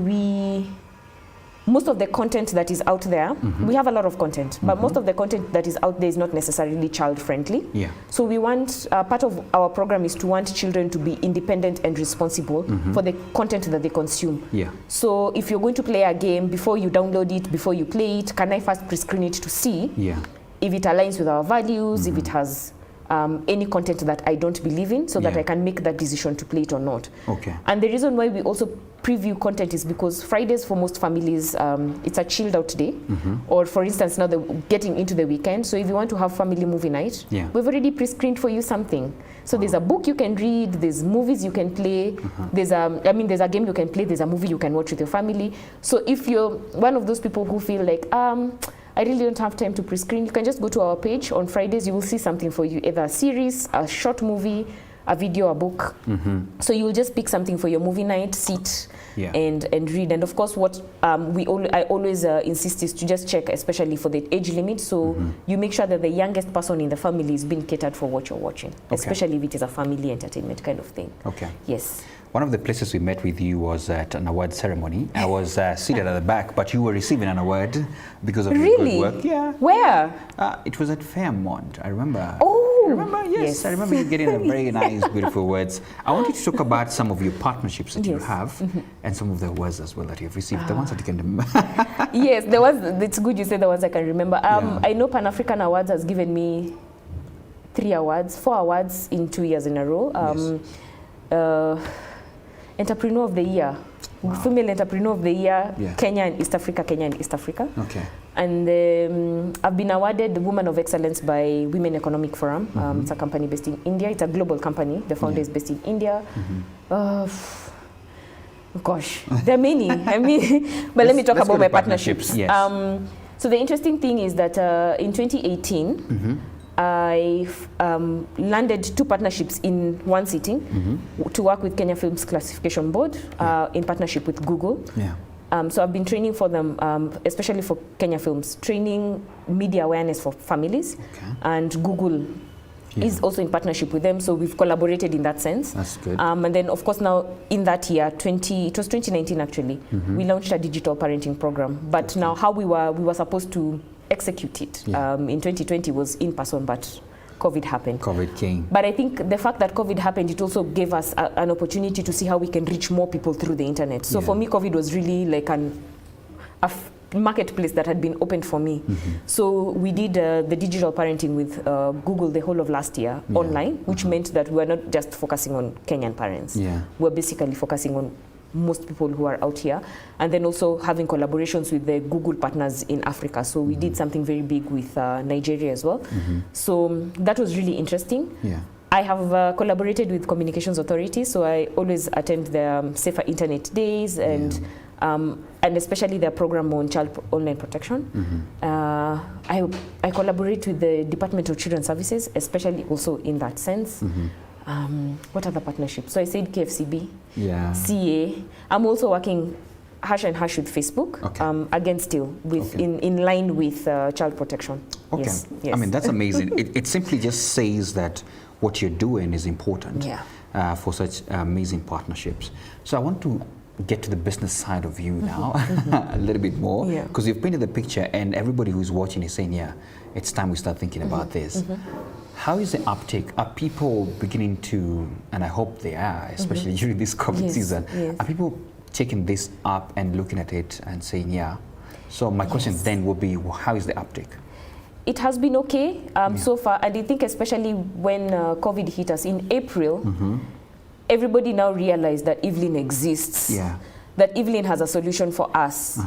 most of the content that is out there, we have a lot of content, but most of the content that is out there is not necessarily child-friendly. Yeah. So we want, part of our program is to want children to be independent and responsible for the content that they consume. Yeah. So if you're going to play a game, before you download it, before you play it, can I first pre-screen it to see if it aligns with our values, if it has any content that I don't believe in, so that I can make that decision to play it or not. Okay. And the reason why we also preview content is because Fridays for most families, it's a chilled out day. Or for instance, now they're getting into the weekend. So if you want to have family movie night, we've already pre-screened for you something. So there's a book you can read, there's movies you can play, there's a game you can play, there's a movie you can watch with your family. So if you're one of those people who feel like, I really don't have time to pre-screen, you can just go to our page on Fridays. You will see something for you, either a series, a short movie, a video, a book. So you will just pick something for your movie night, sit and read. And of course, what I always insist is to just check, especially for the age limit. So you make sure that the youngest person in the family is being catered for what you're watching, especially if it is a family entertainment kind of thing. Okay. Yes. One of the places we met with you was at an award ceremony. I was seated at the back, but you were receiving an award because of your good work. Yeah. Where? It was at Fairmont, I remember. Oh, I remember, yes. I remember you getting a very nice, beautiful words. I want you to talk about some of your partnerships that you have and some of the awards as well that you've received, the ones that you can remember. Yes, it's good you said the ones I can remember. I know Pan-African Awards has given me 4 awards in 2 years in a row. Entrepreneur of the Year, Female Entrepreneur of the Year, Kenya and East Africa. Okay. And I've been awarded the Woman of Excellence by Women Economic Forum. It's a company based in India. It's a global company. The founder is based in India. Gosh, there are many. I mean, but let me talk about my partnerships. Yes. So the interesting thing is that in 2018, I landed 2 partnerships in one sitting to work with Kenya Films Classification Board in partnership with Google. So I've been training for them, especially for Kenya Films, training media awareness for families, and Google is also in partnership with them. So we've collaborated in that sense. That's good. And then of course now in that year, it was 2019 actually, we launched a digital parenting program. But now how we were supposed to execute it in 2020 was in person, but COVID happened. COVID came. But I think the fact that COVID happened, it also gave us an opportunity to see how we can reach more people through the internet. So for me, COVID was really like a marketplace that had been opened for me. So we did the digital parenting with Google the whole of last year online, which meant that we were not just focusing on Kenyan parents. We're basically focusing on most people who are out here, and then also having collaborations with the Google partners in Africa. So we did something very big with Nigeria as well. So that was really interesting. I have collaborated with communications authorities, so I always attend the Safer Internet Days and especially their program on child online protection. I collaborate with the Department of Children's Services, especially also in that sense. What other partnerships? So I said KFCB, CA. I'm also working hash and hash with Facebook, again still with in line with child protection. Yes. I mean, that's amazing. It simply just says that what you're doing is important for such amazing partnerships. So I want to get to the business side of you now a little bit more, because you've painted the picture and everybody who's watching is saying, it's time we start thinking about this. How is the uptake? Are people beginning to, and I hope they are, especially during this COVID season, are people taking this up and looking at it and saying, So my question then will be, how is the uptake? It has been okay so far, and I think especially when COVID hit us in April, everybody now realized that Evelyn exists, that Evelyn has a solution for us.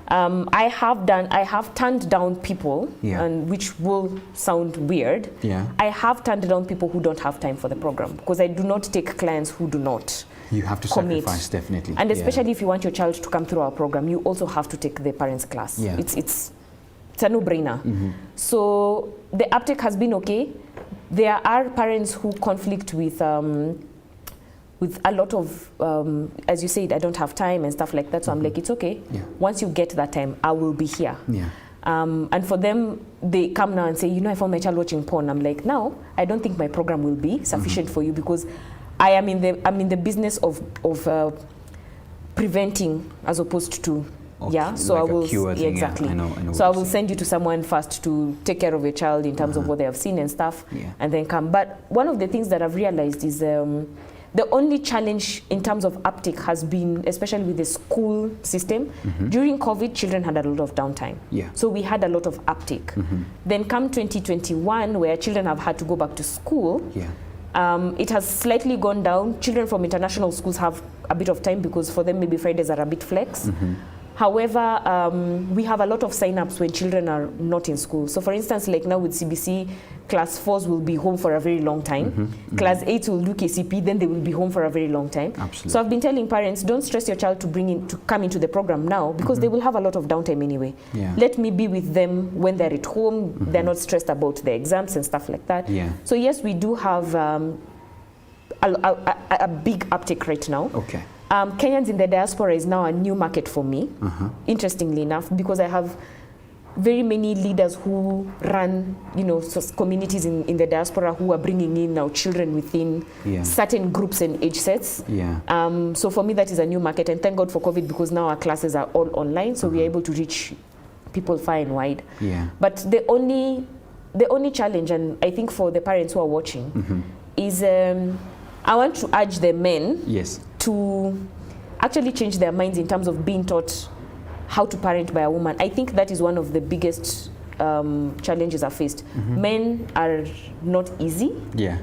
I have turned down people, Yeah. and which will sound weird. Yeah. I have turned down people who don't have time for the program, because I do not take clients who do not. You have to commit. sacrifice, definitely. And especially if you want your child to come through our program, you also have to take the parents class. Yeah. It's a no-brainer. So the uptake has been okay. There are parents who conflict with a lot of, as you said, I don't have time and stuff like that. So I'm like, it's okay. Yeah. Once you get that time, I will be here. Yeah. And for them, they come now and say, I found my child watching porn. I'm like, no, I don't think my program will be sufficient for you, because I'm in the business of preventing as opposed to so like I will a cure thing, exactly. I know So I will send you to someone first to take care of your child in terms of what they have seen and stuff, and then come. But one of the things that I've realized is the only challenge in terms of uptake has been, especially with the school system, during COVID, children had a lot of downtime. Yeah. So we had a lot of uptake. Then come 2021, where children have had to go back to school, it has slightly gone down. Children from international schools have a bit of time, because for them maybe Fridays are a bit flex. However, we have a lot of sign-ups when children are not in school. So for instance, like now with CBC, class 4s will be home for a very long time. Class 8s will do KCP, then they will be home for a very long time. Absolutely. So I've been telling parents, don't stress your child to come into the program now, because they will have a lot of downtime anyway. Yeah. Let me be with them when they're at home. They're not stressed about the exams and stuff like that. Yeah. So yes, we do have a big uptake right now. Okay. Kenyans in the diaspora is now a new market for me, interestingly enough, because I have very many leaders who run, communities in the diaspora who are bringing in now children within certain groups and age sets. Yeah. So for me, that is a new market, and thank God for COVID, because now our classes are all online, so we are able to reach people far and wide. Yeah. But the only challenge, and I think for the parents who are watching, is I want to urge the men to actually change their minds in terms of being taught how to parent by a woman. I think that is one of the biggest challenges I've faced. Men are not easy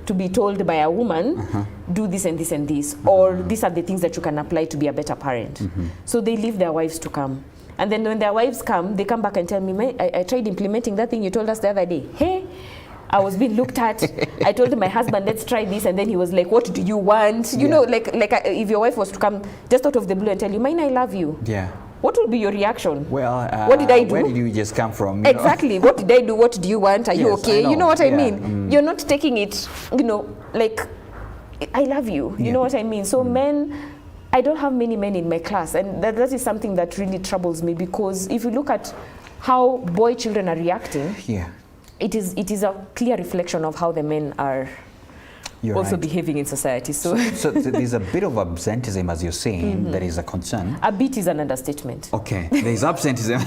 to be told by a woman, do this and this and this, or these are the things that you can apply to be a better parent. So they leave their wives to come. And then when their wives come, they come back and tell me, I tried implementing that thing you told us the other day. Hey, I was being looked at. I told my husband, let's try this. And then he was like, what do you want? You know, like if your wife was to come just out of the blue and tell you, mine, I love you. Yeah. What would be your reaction? Well, what did I do? Where did you just come from? Exactly. What did I do? What do you want? Are you okay? You know what I mean? You're not taking it, like, I love you. You know what I mean? So men, I don't have many men in my class. And that is something that really troubles me, because if you look at how boy children are reacting, it is a clear reflection of how the men are also behaving in society. So there's a bit of absenteeism, as you're saying, that is a concern. A bit is an understatement. Okay, there's absenteeism.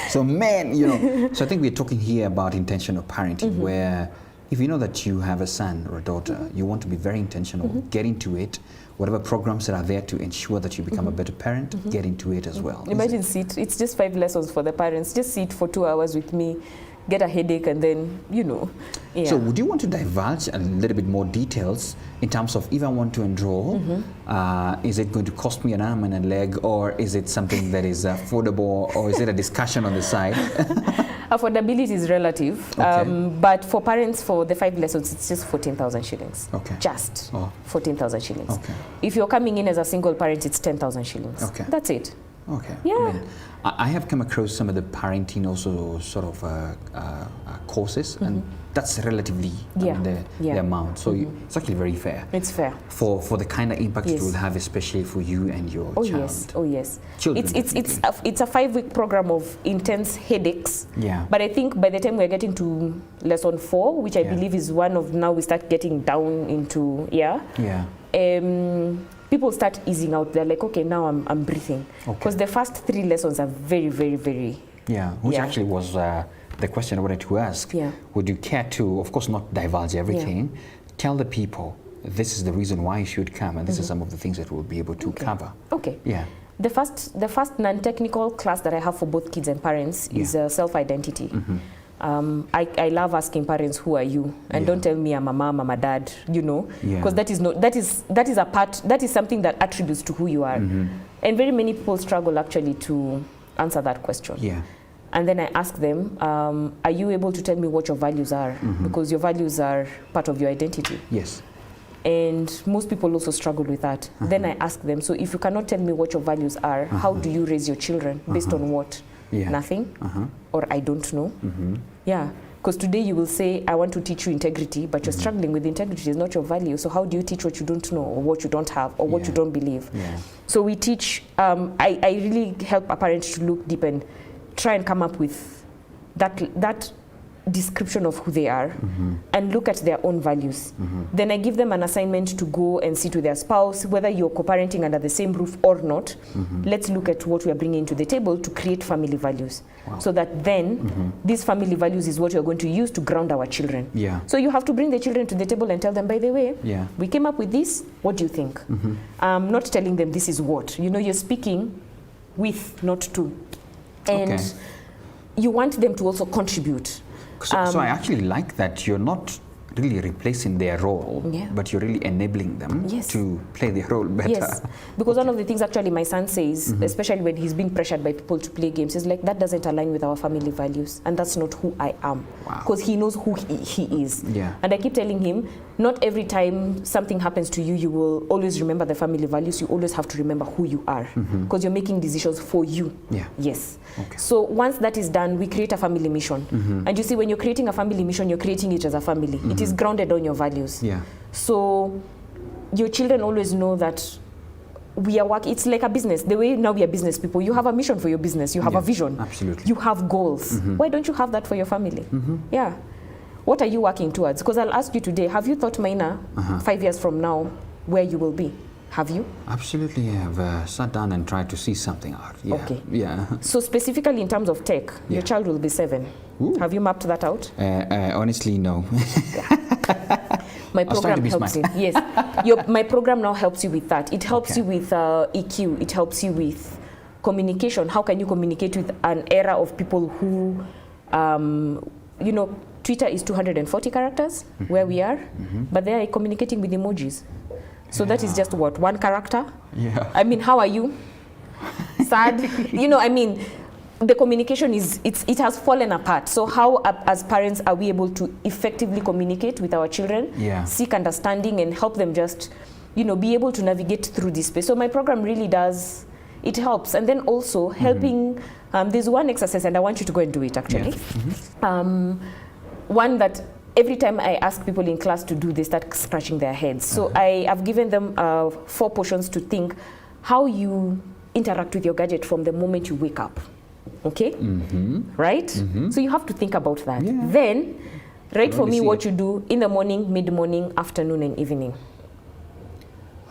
So men, so I think we're talking here about intentional parenting, where if you know that you have a son or a daughter, you want to be very intentional, get into it. Whatever programs that are there to ensure that you become a better parent, get into it as well. Imagine it's just 5 lessons for the parents. Just sit for 2 hours with me, get a headache, and then, So would you want to divulge a little bit more details in terms of if I want to enroll, is it going to cost me an arm and a leg, or is it something that is affordable, or is it a discussion on the side? Affordability is relative, but for parents, for the 5 lessons, it's just 14,000 shillings. Okay. Just 14,000 shillings. Okay. If you're coming in as a single parent, it's 10,000 shillings. Okay. That's it. Okay. Yeah. I have come across some of the parenting also sort of courses, and that's relatively the amount. So it's actually very fair. It's fair. For the kind of impact it will have, especially for you and your child. Oh yes. Children, it's a 5-week program of intense headaches. Yeah. But I think by the time we're getting to lesson 4, which I believe is one of now we start getting down into people start easing out. They're like, okay, now I'm breathing. Because the first 3 lessons are very, very, very... Which actually was the question I wanted to ask. Would you care to, of course, not divulge everything, tell the people this is the reason why you should come, and this is some of the things that we'll be able to cover. Okay. Yeah. The first non-technical class that I have for both kids and parents is self-identity. I love asking parents, who are you? And don't tell me I'm a mom, I'm a dad, because that is something that attributes to who you are. And very many people struggle actually to answer that question. Yeah. And then I ask them, are you able to tell me what your values are? Because your values are part of your identity. Yes. And most people also struggle with that. Then I ask them, so if you cannot tell me what your values are, how do you raise your children? Based on what? Yeah. Nothing? Or I don't know? Yeah. Because today you will say, I want to teach you integrity, but you're struggling with integrity. It's not your value. So how do you teach what you don't know, or what you don't have, or what you don't believe? Yeah. So we teach, I really help a parent to look deep and try and come up with that description of who they are and look at their own values. Then I give them an assignment to go and sit with their spouse, whether you're co-parenting under the same roof or not. Let's look at what we are bringing to the table to create family values. Wow. So that then these family values is what you're going to use to ground our children. Yeah. So you have to bring the children to the table and tell them, by the way, we came up with this, what do you think? Not telling them this is what. You know, you're speaking with, not to. And you want them to also contribute. So I actually like that you're not really replacing their role, but you're really enabling them to play their role better. Yes, because one of the things actually my son says, especially when he's being pressured by people to play games, is like, that doesn't align with our family values, and that's not who I am. Because he knows who he is. Yeah. And I keep telling him, not every time something happens to you, you will always remember the family values. You always have to remember who you are, because you're making decisions for you. Yeah. Yes. Okay. So once that is done, we create a family mission. And you see, when you're creating a family mission, you're creating it as a family. It is grounded on your values. Yeah. So your children always know that we are working. It's like a business. The way now we are business people, you have a mission for your business. You have a vision. Absolutely. You have goals. Why don't you have that for your family? Yeah. What are you working towards? Because I'll ask you today, have you thought, Maina, 5 years from now, where you will be? Have you? Absolutely. I've sat down and tried to see something out. Yeah. Okay. Yeah. So specifically in terms of tech, your child will be 7. Ooh. Have you mapped that out? Honestly, no. My program helps you. Yes. My program now helps you with that. It helps you with EQ. It helps you with communication. How can you communicate with an era of people who, you know, Twitter is 240 characters, where we are, but they are communicating with emojis. So that is just what, 1 character? Yeah. I mean, how are you? Sad? You know, I mean, the communication it has fallen apart. So how, as parents, are we able to effectively communicate with our children, seek understanding, and help them just, you know, be able to navigate through this space? So my program really does, it helps. And then also helping, there's one exercise, and I want you to go and do it, actually. One that every time I ask people in class to do, they start scratching their heads. So I have given them 4 portions to think how you interact with your gadget from the moment you wake up. Okay? Right? So you have to think about that. Yeah. Then, write for me what you do in the morning, mid-morning, afternoon, and evening.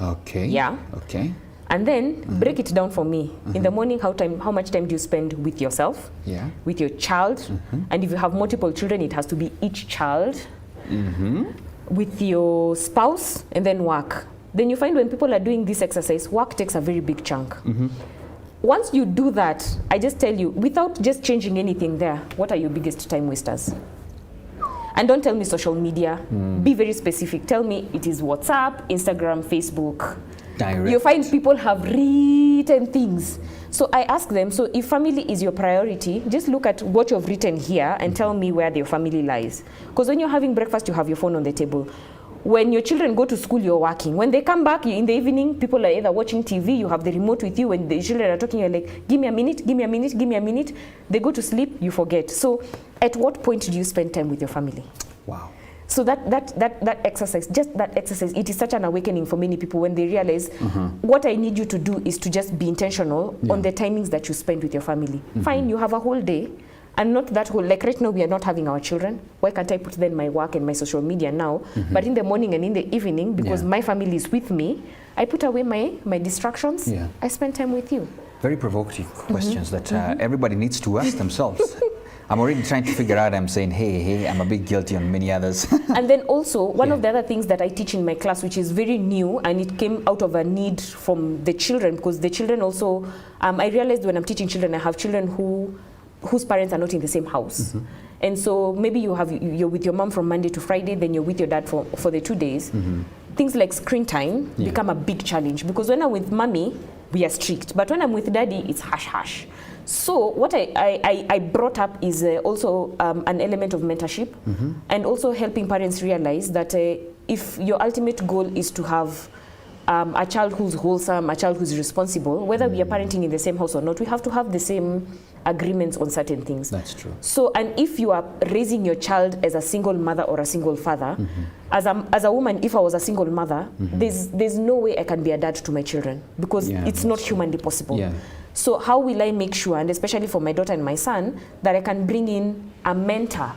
Okay. Yeah. Okay. And then break it down for me. In the morning, how much time do you spend with yourself, with your child? And if you have multiple children, it has to be each child, with your spouse, and then work. Then you find when people are doing this exercise, work takes a very big chunk. Once you do that, I just tell you, without just changing anything there, what are your biggest time wasters? And don't tell me social media. Be very specific. Tell me it is WhatsApp, Instagram, Facebook. Direct. You find people have written things. So I ask them, so if family is your priority, just look at what you've written here and tell me where your family lies. Because when you're having breakfast, you have your phone on the table. When your children go to school, you're working. When they come back in the evening, people are either watching TV, you have the remote with you. When the children are talking, you're like, give me a minute, give me a minute, give me a minute. They go to sleep, you forget. So at what point do you spend time with your family? Wow. So that exercise, just that exercise, it is such an awakening for many people when they realize what I need you to do is to just be intentional on the timings that you spend with your family. Fine, you have a whole day, and not that whole, like right now we are not having our children. Why can't I put then my work and my social media now? But in the morning and in the evening, because my family is with me, I put away my distractions. I spend time with you. Very provocative questions that everybody needs to ask themselves. I'm already trying to figure out, I'm saying, hey, I'm a bit guilty on many others. And then also, one of the other things that I teach in my class, which is very new, and it came out of a need from the children, because the children also, I realized when I'm teaching children, I have children whose parents are not in the same house. And so maybe you're with your mom from Monday to Friday, then you're with your dad for the 2 days. Things like screen time become a big challenge, because when I'm with mommy, we are strict. But when I'm with daddy, it's hush hush. So what I brought up is also an element of mentorship, and also helping parents realize that if your ultimate goal is to have a child who's wholesome, a child who's responsible, whether we are parenting in the same house or not, we have to have the same agreements on certain things. That's true. So, and if you are raising your child as a single mother or a single father, as a woman, if I was a single mother, there's no way I can be a dad to my children, because it's not humanly possible. Yeah. So how will I make sure, and especially for my daughter and my son, that I can bring in a mentor,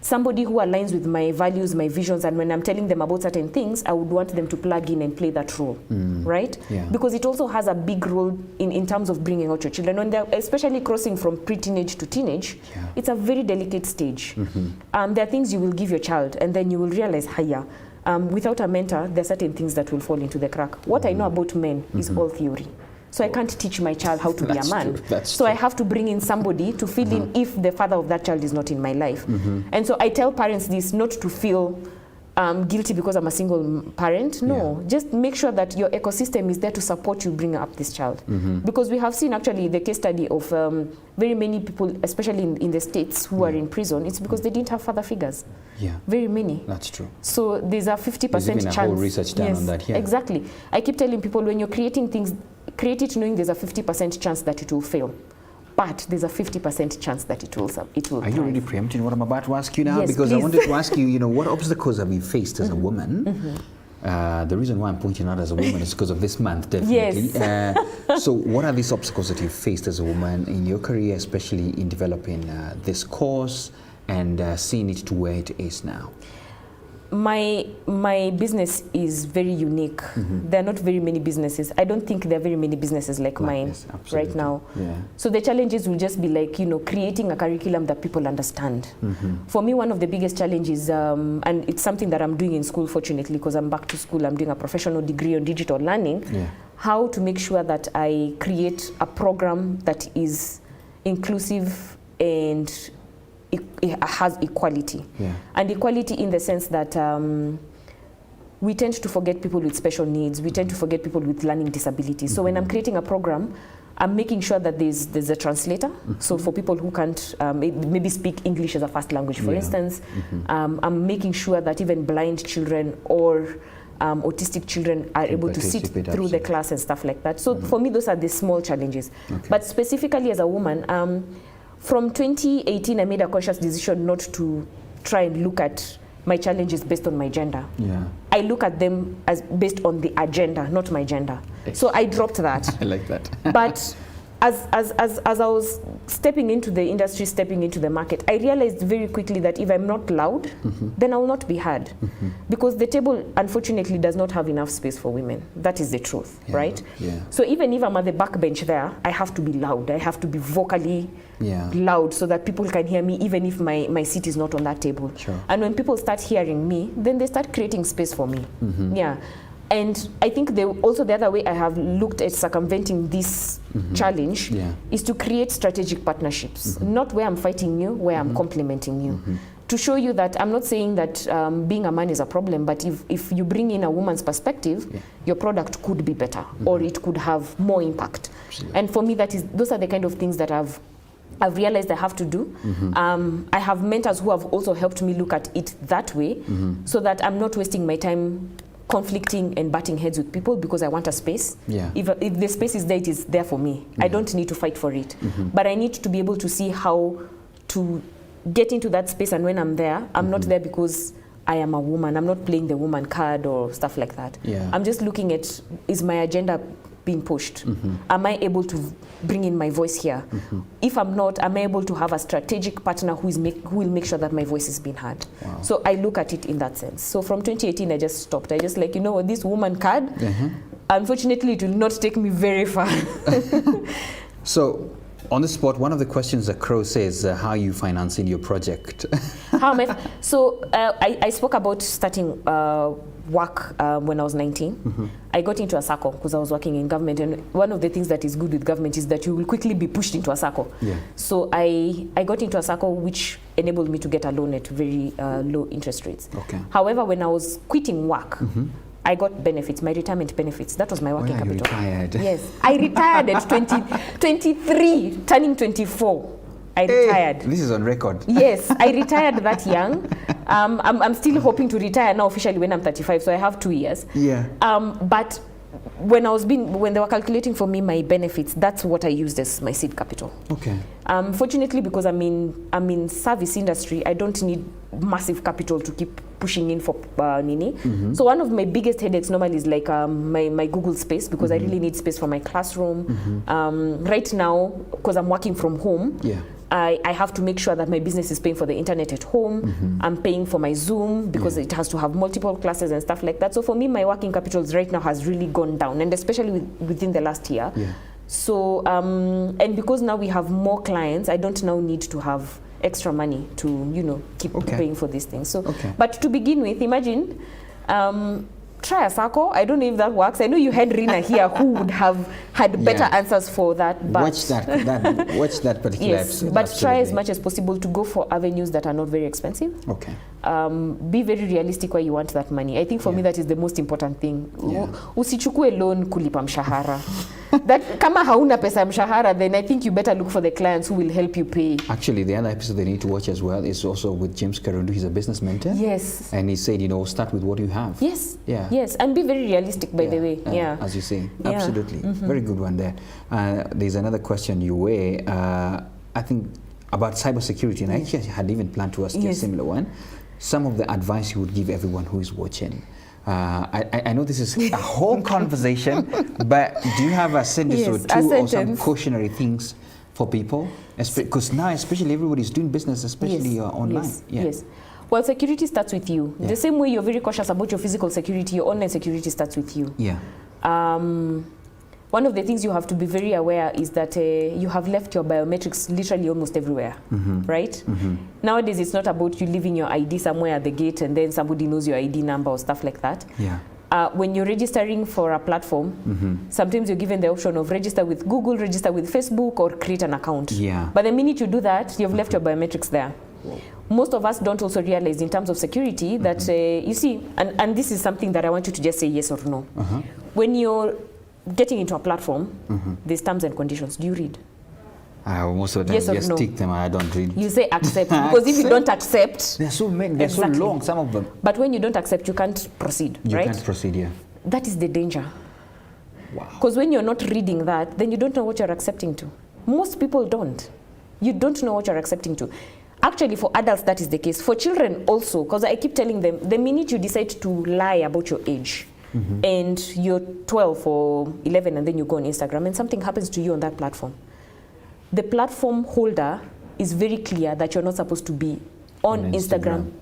somebody who aligns with my values, my visions, and when I'm telling them about certain things, I would want them to plug in and play that role, right? Yeah. Because it also has a big role in terms of bringing out your children, and especially crossing from pre-teenage to teenage. It's a very delicate stage. There are things you will give your child, and then you will realize, hiya, without a mentor, there are certain things that will fall into the crack. What I know about men is all theory. So I can't teach my child how to be a man. So I have to bring in somebody to fill in if the father of that child is not in my life. And so I tell parents this, not to feel guilty because I'm a single parent. No, just make sure that your ecosystem is there to support you bring up this child. Because we have seen actually the case study of very many people, especially in the States, who are in prison. It's because they didn't have father figures. Yeah. Very many. That's true. So there's a 50% chance. There's even a whole research done on that here. Exactly. I keep telling people, when you're creating things, create it knowing there's a 50% chance that it will fail. But there's a 50% chance that it will Are you already preempting what I'm about to ask you now? Yes, because please. I wanted to ask you, what obstacles have you faced as a woman? The reason why I'm pointing out as a woman is because of this month, definitely. Yes. So what are these obstacles that you've faced as a woman in your career, especially in developing this course and seeing it to where it is now? My business is very unique. There are not very many businesses. I don't think there are very many businesses like mine right now. Yeah. So the challenges will just be like, creating a curriculum that people understand. For me, one of the biggest challenges, and it's something that I'm doing in school, fortunately, because I'm back to school, I'm doing a professional degree on digital learning, how to make sure that I create a program that is inclusive and it has equality. And equality in the sense that we tend to forget people with special needs. We tend to forget people with learning disabilities. So when I'm creating a program, I'm making sure that there's a translator. So for people who can't maybe speak English as a first language, for instance, I'm making sure that even blind children or autistic children are able to sit through the class and stuff like that. So for me, those are the small challenges. But specifically as a woman, from 2018, I made a conscious decision not to try and look at my challenges based on my gender. I look at them as based on the agenda, not my gender. So I dropped that. I like that. But as I was stepping into the industry, stepping into the market, I realized very quickly that if I'm not loud, then I will not be heard. Because the table, unfortunately, does not have enough space for women. That is the truth, right? So even if I'm at the back bench there, I have to be loud. I have to be vocally loud so that people can hear me, even if my seat is not on that table. And when people start hearing me, then they start creating space for me. And I think also the other way I have looked at circumventing this challenge is to create strategic partnerships, not where I'm fighting you, where I'm complementing you. To show you that I'm not saying that being a man is a problem, but if you bring in a woman's perspective, your product could be better or it could have more impact. And for me, those are the kind of things that I've realized I have to do. I have mentors who have also helped me look at it that way, so that I'm not wasting my time conflicting and butting heads with people because I want a space. If the space is there, it is there for me. I don't need to fight for it. But I need to be able to see how to get into that space, and when I'm there, I'm not there because I am a woman. I'm not playing the woman card or stuff like that. I'm just looking at, is my agenda being pushed? Am I able to bring in my voice here? If I'm not, am I able to have a strategic partner who will make sure that my voice is being heard? So I look at it in that sense. So from 2018, I just stopped. I just like, this woman card, unfortunately, it will not take me very far. So on the spot, one of the questions that Crow says, how are you financing your project? So I spoke about starting work when I was 19. I got into a circle because I was working in government, and one of the things that is good with government is that you will quickly be pushed into a circle. So I got into a circle which enabled me to get a loan at very low interest rates. However, when I was quitting work, I got benefits, my retirement benefits. That was my working capital. Retired? Yes, I retired at 23, turning 24. I retired. This is on record. Yes, I retired that young. I'm still hoping to retire now officially when I'm 35, so I have 2 years. Yeah. But when they were calculating for me my benefits, that's what I used as my seed capital. Okay. Fortunately, because I'm in service industry, I don't need massive capital to keep pushing in for Nini. So one of my biggest headaches normally is like my Google space, because I really need space for my classroom. Right now, because I'm working from home, I have to make sure that my business is paying for the internet at home. I'm paying for my Zoom because it has to have multiple classes and stuff like that. So for me, my working capitals right now has really gone down, and especially within the last year. So, and because now we have more clients, I don't now need to have extra money to, keep paying for these things. So, but to begin with, imagine, try a circle. I don't know if that works. I know you had Rina here who would have had better answers for that. But watch that particular episode. But try as much as possible to go for avenues that are not very expensive. Okay. Be very realistic where you want that money. I think for me that is the most important thing. Usichukue loan kulipa mshahara. That kama hauna pesa mshahara, then I think you better look for the clients who will help you pay. Actually, the other episode they need to watch as well is also with James Karundu. He's a business mentor. Yes. And he said, start with what you have. Yes. Yeah. Yes, and be very realistic, by the way. As you say. Absolutely. Very good one there. There's another question you weigh, I think, about cybersecurity, and I actually had even planned to ask you a similar one. Some of the advice you would give everyone who is watching. I know this is a whole conversation, but do you have a sentence or two or some cautionary things for people? Because now, especially everybody's doing business, especially online. Yes. Well, security starts with you. The same way you're very cautious about your physical security, your online security starts with you. One of the things you have to be very aware is that you have left your biometrics literally almost everywhere, right? Nowadays, it's not about you leaving your ID somewhere at the gate and then somebody knows your ID number or stuff like that. When you're registering for a platform, sometimes you're given the option of register with Google, register with Facebook, or create an account. But the minute you do that, you've left your biometrics there. Most of us don't also realize in terms of security that, you see, and this is something that I want you to just say yes or no. When you're getting into a platform, there's terms and conditions. Do you read? Most of the time, just tick them and I don't read. You say accept, because if you don't accept... They're so many, they're so long, some of them. But when you don't accept, you can't proceed, right? You can't proceed, That is the danger. Wow. Because when you're not reading that, then you don't know what you're accepting to. Most people don't. You don't know what you're accepting to. Actually, for adults, that is the case. For children also, because I keep telling them, the minute you decide to lie about your age, and you're 12 or 11 and then you go on Instagram and something happens to you on that platform, the platform holder is very clear that you're not supposed to be on Instagram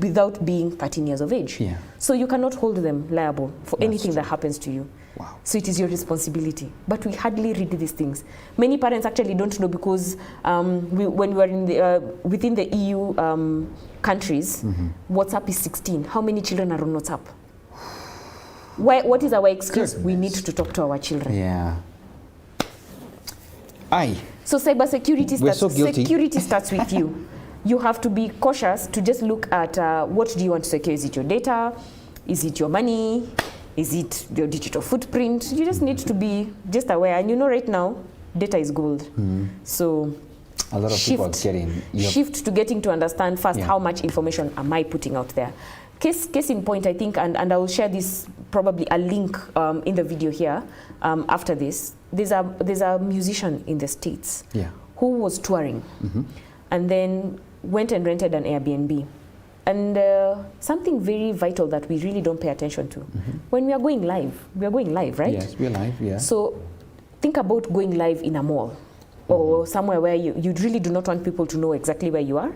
without being 13 years of age. So you cannot hold them liable for anything that happens to you. So it is your responsibility. But we hardly read these things. Many parents actually don't know because when we were in within the EU countries, WhatsApp is 16. How many children are on WhatsApp? What is our excuse? Goodness. We need to talk to our children. So cybersecurity starts with you. You have to be cautious to just look at what do you want to secure. Is it your data? Is it your money? Is it your digital footprint? You just need to be just aware. And right now, data is gold. So a lot of people are getting... Shift to getting to understand first how much information am I putting out there. Case in point, I think, and I will share this, probably a link in the video here after this. There's a musician in the States who was touring and then went and rented an Airbnb. And something very vital that we really don't pay attention to. When we are going live, right? Yes, we're live, So think about going live in a mall or somewhere where you really do not want people to know exactly where you are.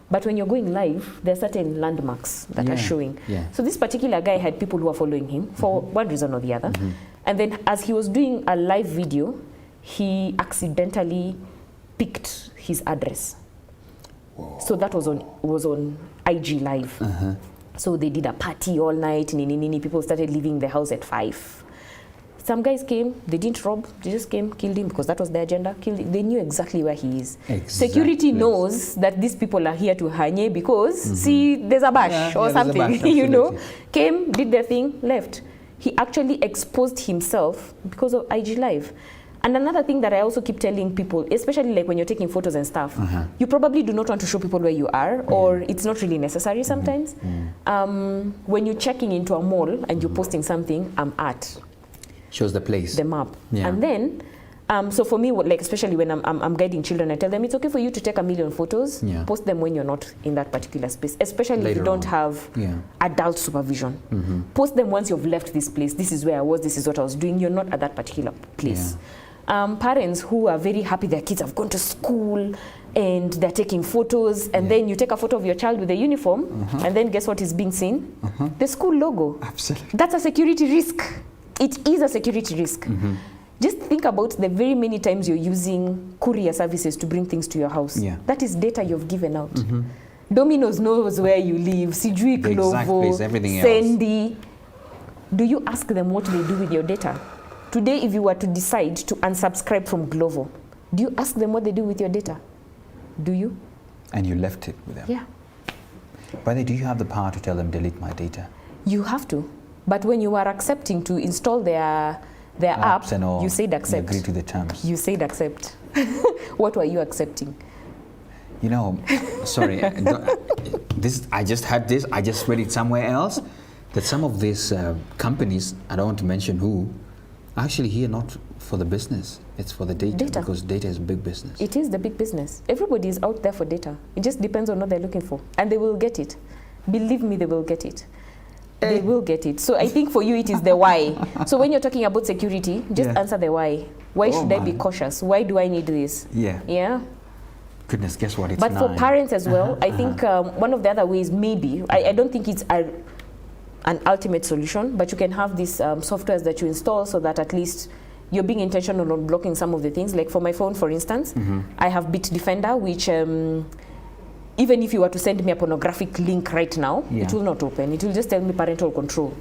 But when you're going live, there are certain landmarks that are showing. So this particular guy had people who are following him for one reason or the other. And then as he was doing a live video, he accidentally picked his address. So that was on IG Live. So they did a party all night. People started leaving the house at 5. Some guys came, they didn't rob, they just came, killed him because that was their agenda, killed him. They knew exactly where he is. Exactly. Security knows that these people are here to hanye because, see, there's a bash or something, a bash, you know. Came, did their thing, left. He actually exposed himself because of IG Live. And another thing that I also keep telling people, especially like when you're taking photos and stuff, you probably do not want to show people where you are, or it's not really necessary sometimes. When you're checking into a mall and you're posting something, I'm at. Shows the place. The map. Yeah. And then, so for me, like especially when I'm guiding children, I tell them it's okay for you to take 1 million photos, post them when you're not in that particular space, especially later if you don't have adult supervision. Post them once you've left this place. This is where I was, this is what I was doing. You're not at that particular place. Parents who are very happy their kids have gone to school and they're taking photos, and then you take a photo of your child with a uniform, and then guess what is being seen? The school logo. Absolutely. That's a security risk. It is a security risk. Just think about the very many times you're using courier services to bring things to your house. That is data you've given out. Domino's knows where you live, Sijui Glovo, Sandy. Do you ask them what they do with your data? Today, if you were to decide to unsubscribe from Glovo, do you ask them what they do with your data? Do you? And you left it with them? Yeah. By the way, do you have the power to tell them delete my data? You have to. But when you are accepting to install their app, and all, you said accept. You agree to the terms. You said accept. What were you accepting? You know, sorry, I just had this, I just read it somewhere else, that some of these companies, I don't want to mention who, actually here not for the business, it's for the data, because data is big business. It is the big business. Everybody is out there for data. It just depends on what they're looking for, and they will get it. Believe me, they will get it. They will get it. So I think for you it is the why. So when you're talking about security, just answer the why. Why should I be cautious? Why do I need this? Yeah. Goodness, guess what? It's But for parents as well, I think one of the other ways, maybe, I don't think it's an ultimate solution, but you can have these softwares that you install so that at least you're being intentional on blocking some of the things. Like for my phone, for instance, I have Bitdefender, which even if you were to send me a pornographic link right now, it will not open. It will just tell me parental control.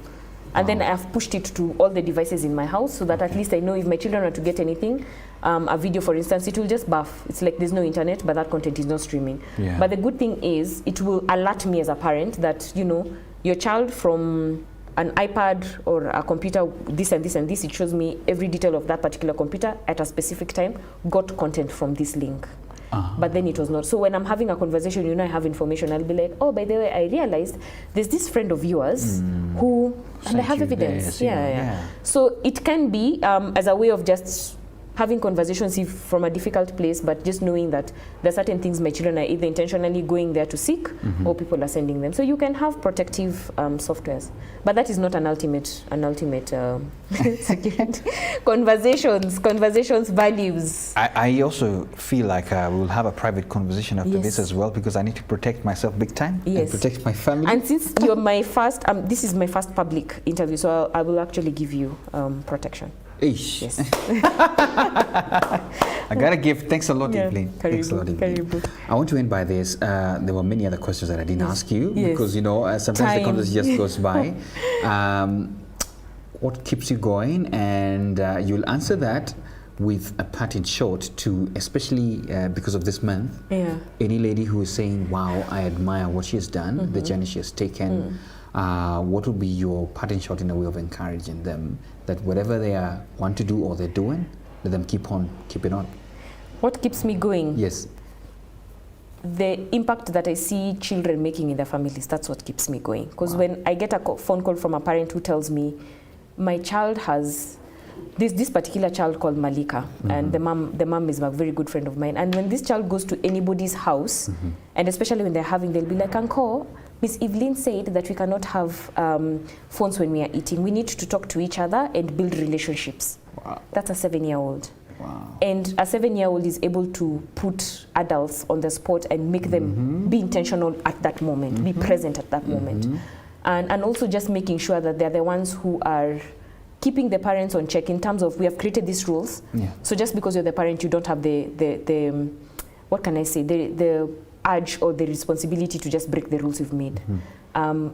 And then I have pushed it to all the devices in my house so that at least I know if my children are to get anything, a video, for instance, it will just buff. It's like there's no internet, but that content is not streaming. But the good thing is it will alert me as a parent that, you know, your child from an iPad or a computer, this and this and this, it shows me every detail of that particular computer at a specific time, got content from this link. But then it was not. So when I'm having a conversation, you know, I have information, I'll be like, oh, by the way, I realized there's this friend of yours who, and I have evidence. So it can be as a way of just having conversations from a difficult place, but just knowing that there are certain things my children are either intentionally going there to seek or people are sending them. So you can have protective softwares, but that is not an ultimate security. Conversations, values. I also feel like we'll have a private conversation after this as well, because I need to protect myself big time and protect my family. And since you're my first, this is my first public interview, so I will actually give you protection. Ish. Yes. I gotta give thanks a lot, Evelyn. Thanks a lot, Evelyn. I want to end by this. There were many other questions that I didn't ask you because, you know, sometimes the conversation just goes by. What keeps you going? And you'll answer that with a part in short to, especially because of this month, any lady who is saying, wow, I admire what she has done, the journey she has taken. What would be your parting shot in a way of encouraging them that whatever they want to do or they're doing, let them keep it on? What keeps me going? Yes. The impact that I see children making in their families, that's what keeps me going. Because when I get a phone call from a parent who tells me, my child has this particular child called Malika, and the mom is a very good friend of mine. And when this child goes to anybody's house, and especially when they'll be like, Uncle, Miss Evelyn said that we cannot have phones when we are eating. We need to talk to each other and build relationships. Wow. That's a 7-year-old. Wow. And a 7-year-old is able to put adults on the spot and make them be intentional at that moment, be present at that moment. And also just making sure that they're the ones who are keeping the parents on check in terms of, we have created these rules. So just because you're the parent, you don't have the what can I say, the urge or the responsibility to just break the rules you've made.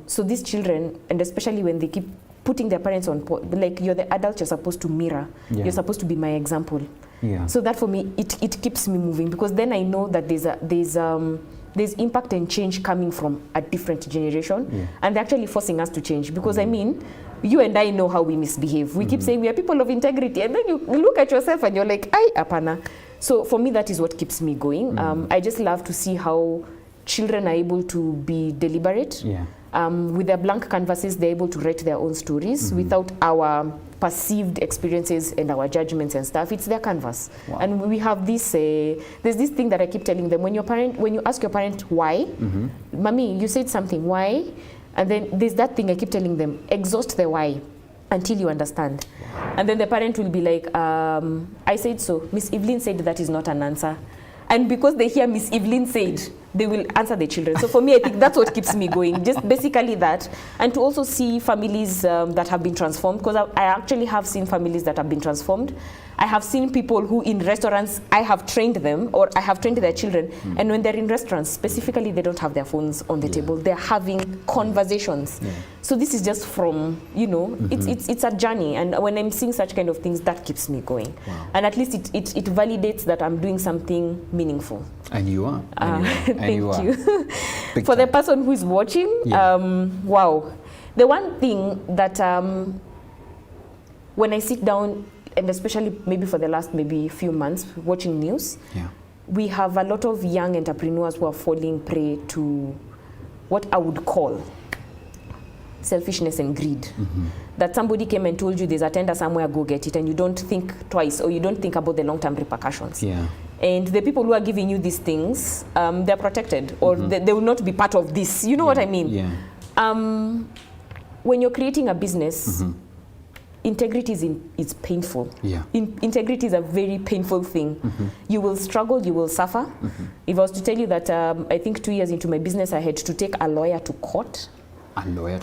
So these children, and especially when they keep putting their parents on, like you're the adult, you're supposed to mirror. Yeah. You're supposed to be my example. Yeah. So that for me, it keeps me moving, because then I know that there's impact and change coming from a different generation, yeah. and they're actually forcing us to change. Because I mean, you and I know how we misbehave. We keep saying we are people of integrity, and then you look at yourself and you're like, "Ay, apana." So for me, that is what keeps me going. I just love to see how children are able to be deliberate. Yeah. With their blank canvases, they're able to write their own stories without our perceived experiences and our judgments and stuff. It's their canvas. Wow. And we have this, there's this thing that I keep telling them, when you ask your parent why, Mommy, you said something, why? And then there's that thing I keep telling them, exhaust the why until you understand. Wow. And then the parent will be like, I said so. Miss Evelyn said that is not an answer. And because they hear Miss Evelyn said, they will answer the children. So for me, I think that's what keeps me going, just basically that. And to also see families that have been transformed, because I actually have seen families that have been transformed. I have seen people who in restaurants, I have trained them, or I have trained their children, and when they're in restaurants, specifically, they don't have their phones on the table. They're having conversations. Yeah. So this is just from, you know, it's a journey. And when I'm seeing such kind of things, that keeps me going. Wow. And at least it validates that I'm doing something meaningful. And you are. Thank you. For the person who is watching, wow. The one thing that when I sit down, and especially maybe for the last few months watching news, we have a lot of young entrepreneurs who are falling prey to what I would call selfishness and greed. That somebody came and told you there's a tender somewhere, go get it, and you don't think twice, or you don't think about the long-term repercussions. Yeah. And the people who are giving you these things, they're protected, or they will not be part of this. You know what I mean? Yeah. When you're creating a business, integrity is painful. Yeah. Integrity is a very painful thing. You will struggle, you will suffer. If I was to tell you that I think 2 years into my business, I had to take a lawyer to court. A lawyer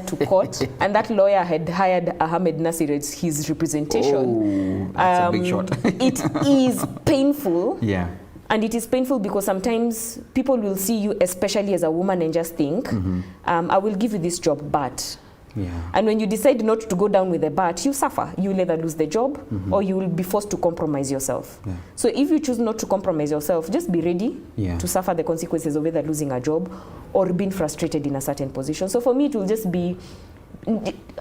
to court. And that lawyer had hired Ahmed Nasir as his representation. Oh, that's a big shot. It is painful. Yeah. And it is painful because sometimes people will see you, especially as a woman, and just think, I will give you this job, but... Yeah. And when you decide not to go down with the bat, you suffer. You will either lose the job or you will be forced to compromise yourself. Yeah. So if you choose not to compromise yourself, just be ready to suffer the consequences of either losing a job or being frustrated in a certain position. So for me, it will just be,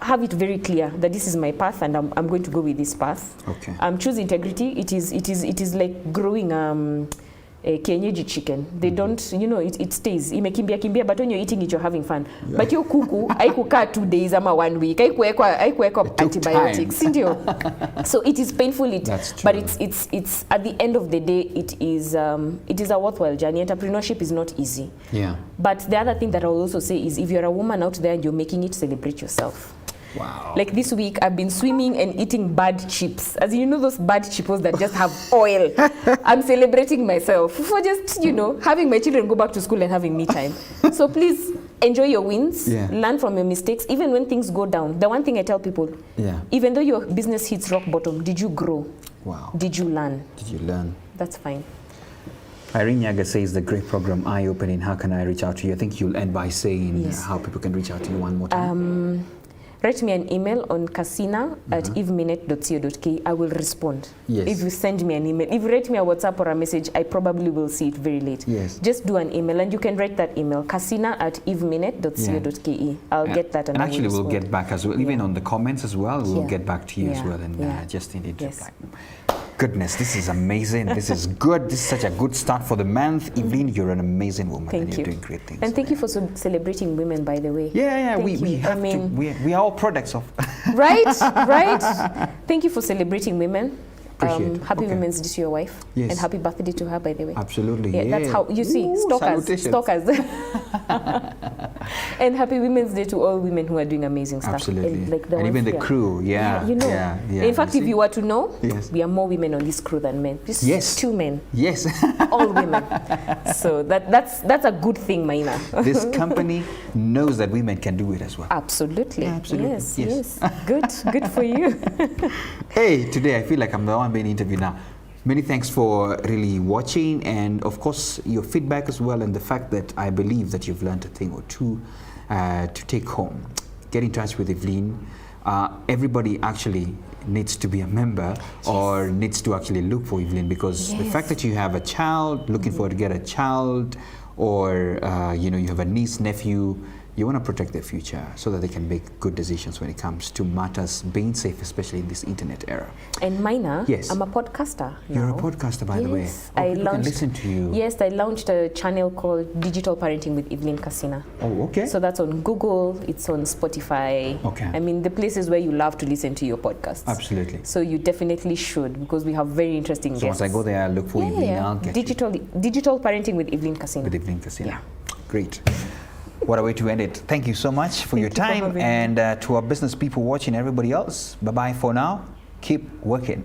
have it very clear that this is my path and I'm going to go with this path. Okay. Choose integrity. It is like growing a kienyeji chicken. They don't, you know, it stays. Imekimbia, but when you're eating it, you're having fun. Yeah. But your kuku, haikukaa 2 days ama 1 week. Haikuwekwa antibiotics. So it is painful. But it's at the end of the day, it is a worthwhile journey. Entrepreneurship is not easy. Yeah. But the other thing that I will also say is, if you're a woman out there and you're making it, celebrate yourself. Wow. Like this week, I've been swimming and eating bad chips. As you know, those bad chips that just have oil. I'm celebrating myself for just, you know, having my children go back to school and having me time. So please enjoy your wins, learn from your mistakes, even when things go down. The one thing I tell people, even though your business hits rock bottom, did you grow? Wow. Did you learn? Did you learn? That's fine. Irene Yaga says the great program, eye-opening. How can I reach out to you? I think you'll end by saying how people can reach out to you one more time. Write me an email on casina@eveminet.co.ke. I will respond. Yes. If you send me an email. If you write me a WhatsApp or a message, I probably will see it very late. Yes. Just do an email, and you can write that email, casina@eveminet.co.ke. I'll get that. And actually, we'll get back as well. Even on the comments as well, we'll get back to you as well. And just indeed reply. Goodness, this is amazing. This is good. This is such a good start for the month. Evelyn, you're an amazing woman. Thank and you. You're doing great things. And thank you for celebrating women, by the way. Yeah, we have to. We are all products of. Right. Thank you for celebrating women. Happy Women's Day to your wife. Yes. And happy birthday to her, by the way. Absolutely. Yeah, that's how you see, stalkers. And happy Women's Day to all women who are doing amazing stuff. Absolutely. And even the crew, you know. In fact, if you were to know, we are more women on this crew than men. Just 2 men. Yes. All women. So that's a good thing, Maina. This company knows that women can do it as well. Absolutely. Yeah, absolutely. Yes. Good for you. Hey, today I feel like I'm the one being interviewed now. Many thanks for really watching, and of course your feedback as well, and the fact that I believe that you've learned a thing or two to take home. get in touch with Evelyn. Everybody actually needs to be a member or needs to actually look for Evelyn, because the fact that you have a child, looking forward to get a child, or you know, you have a niece, nephew, you want to protect their future so that they can make good decisions when it comes to matters being safe, especially in this internet era. And Mina, yes, I'm a podcaster now. You're a podcaster, by the way. I can listen to you. Yes, I launched a channel called Digital Parenting with Evelyn Kasina. Oh, okay. So that's on Google, it's on Spotify. Okay. I mean, the places where you love to listen to your podcasts. Absolutely. So you definitely should, because we have very interesting guests. So once I go there, I'll look for Evelyn. I'll get Digital Parenting with Evelyn Kasina. With Evelyn Kasina. Yeah. Great. What a way to end it. Thank you so much for your time. And to our business people watching, everybody else, bye-bye for now. Keep working.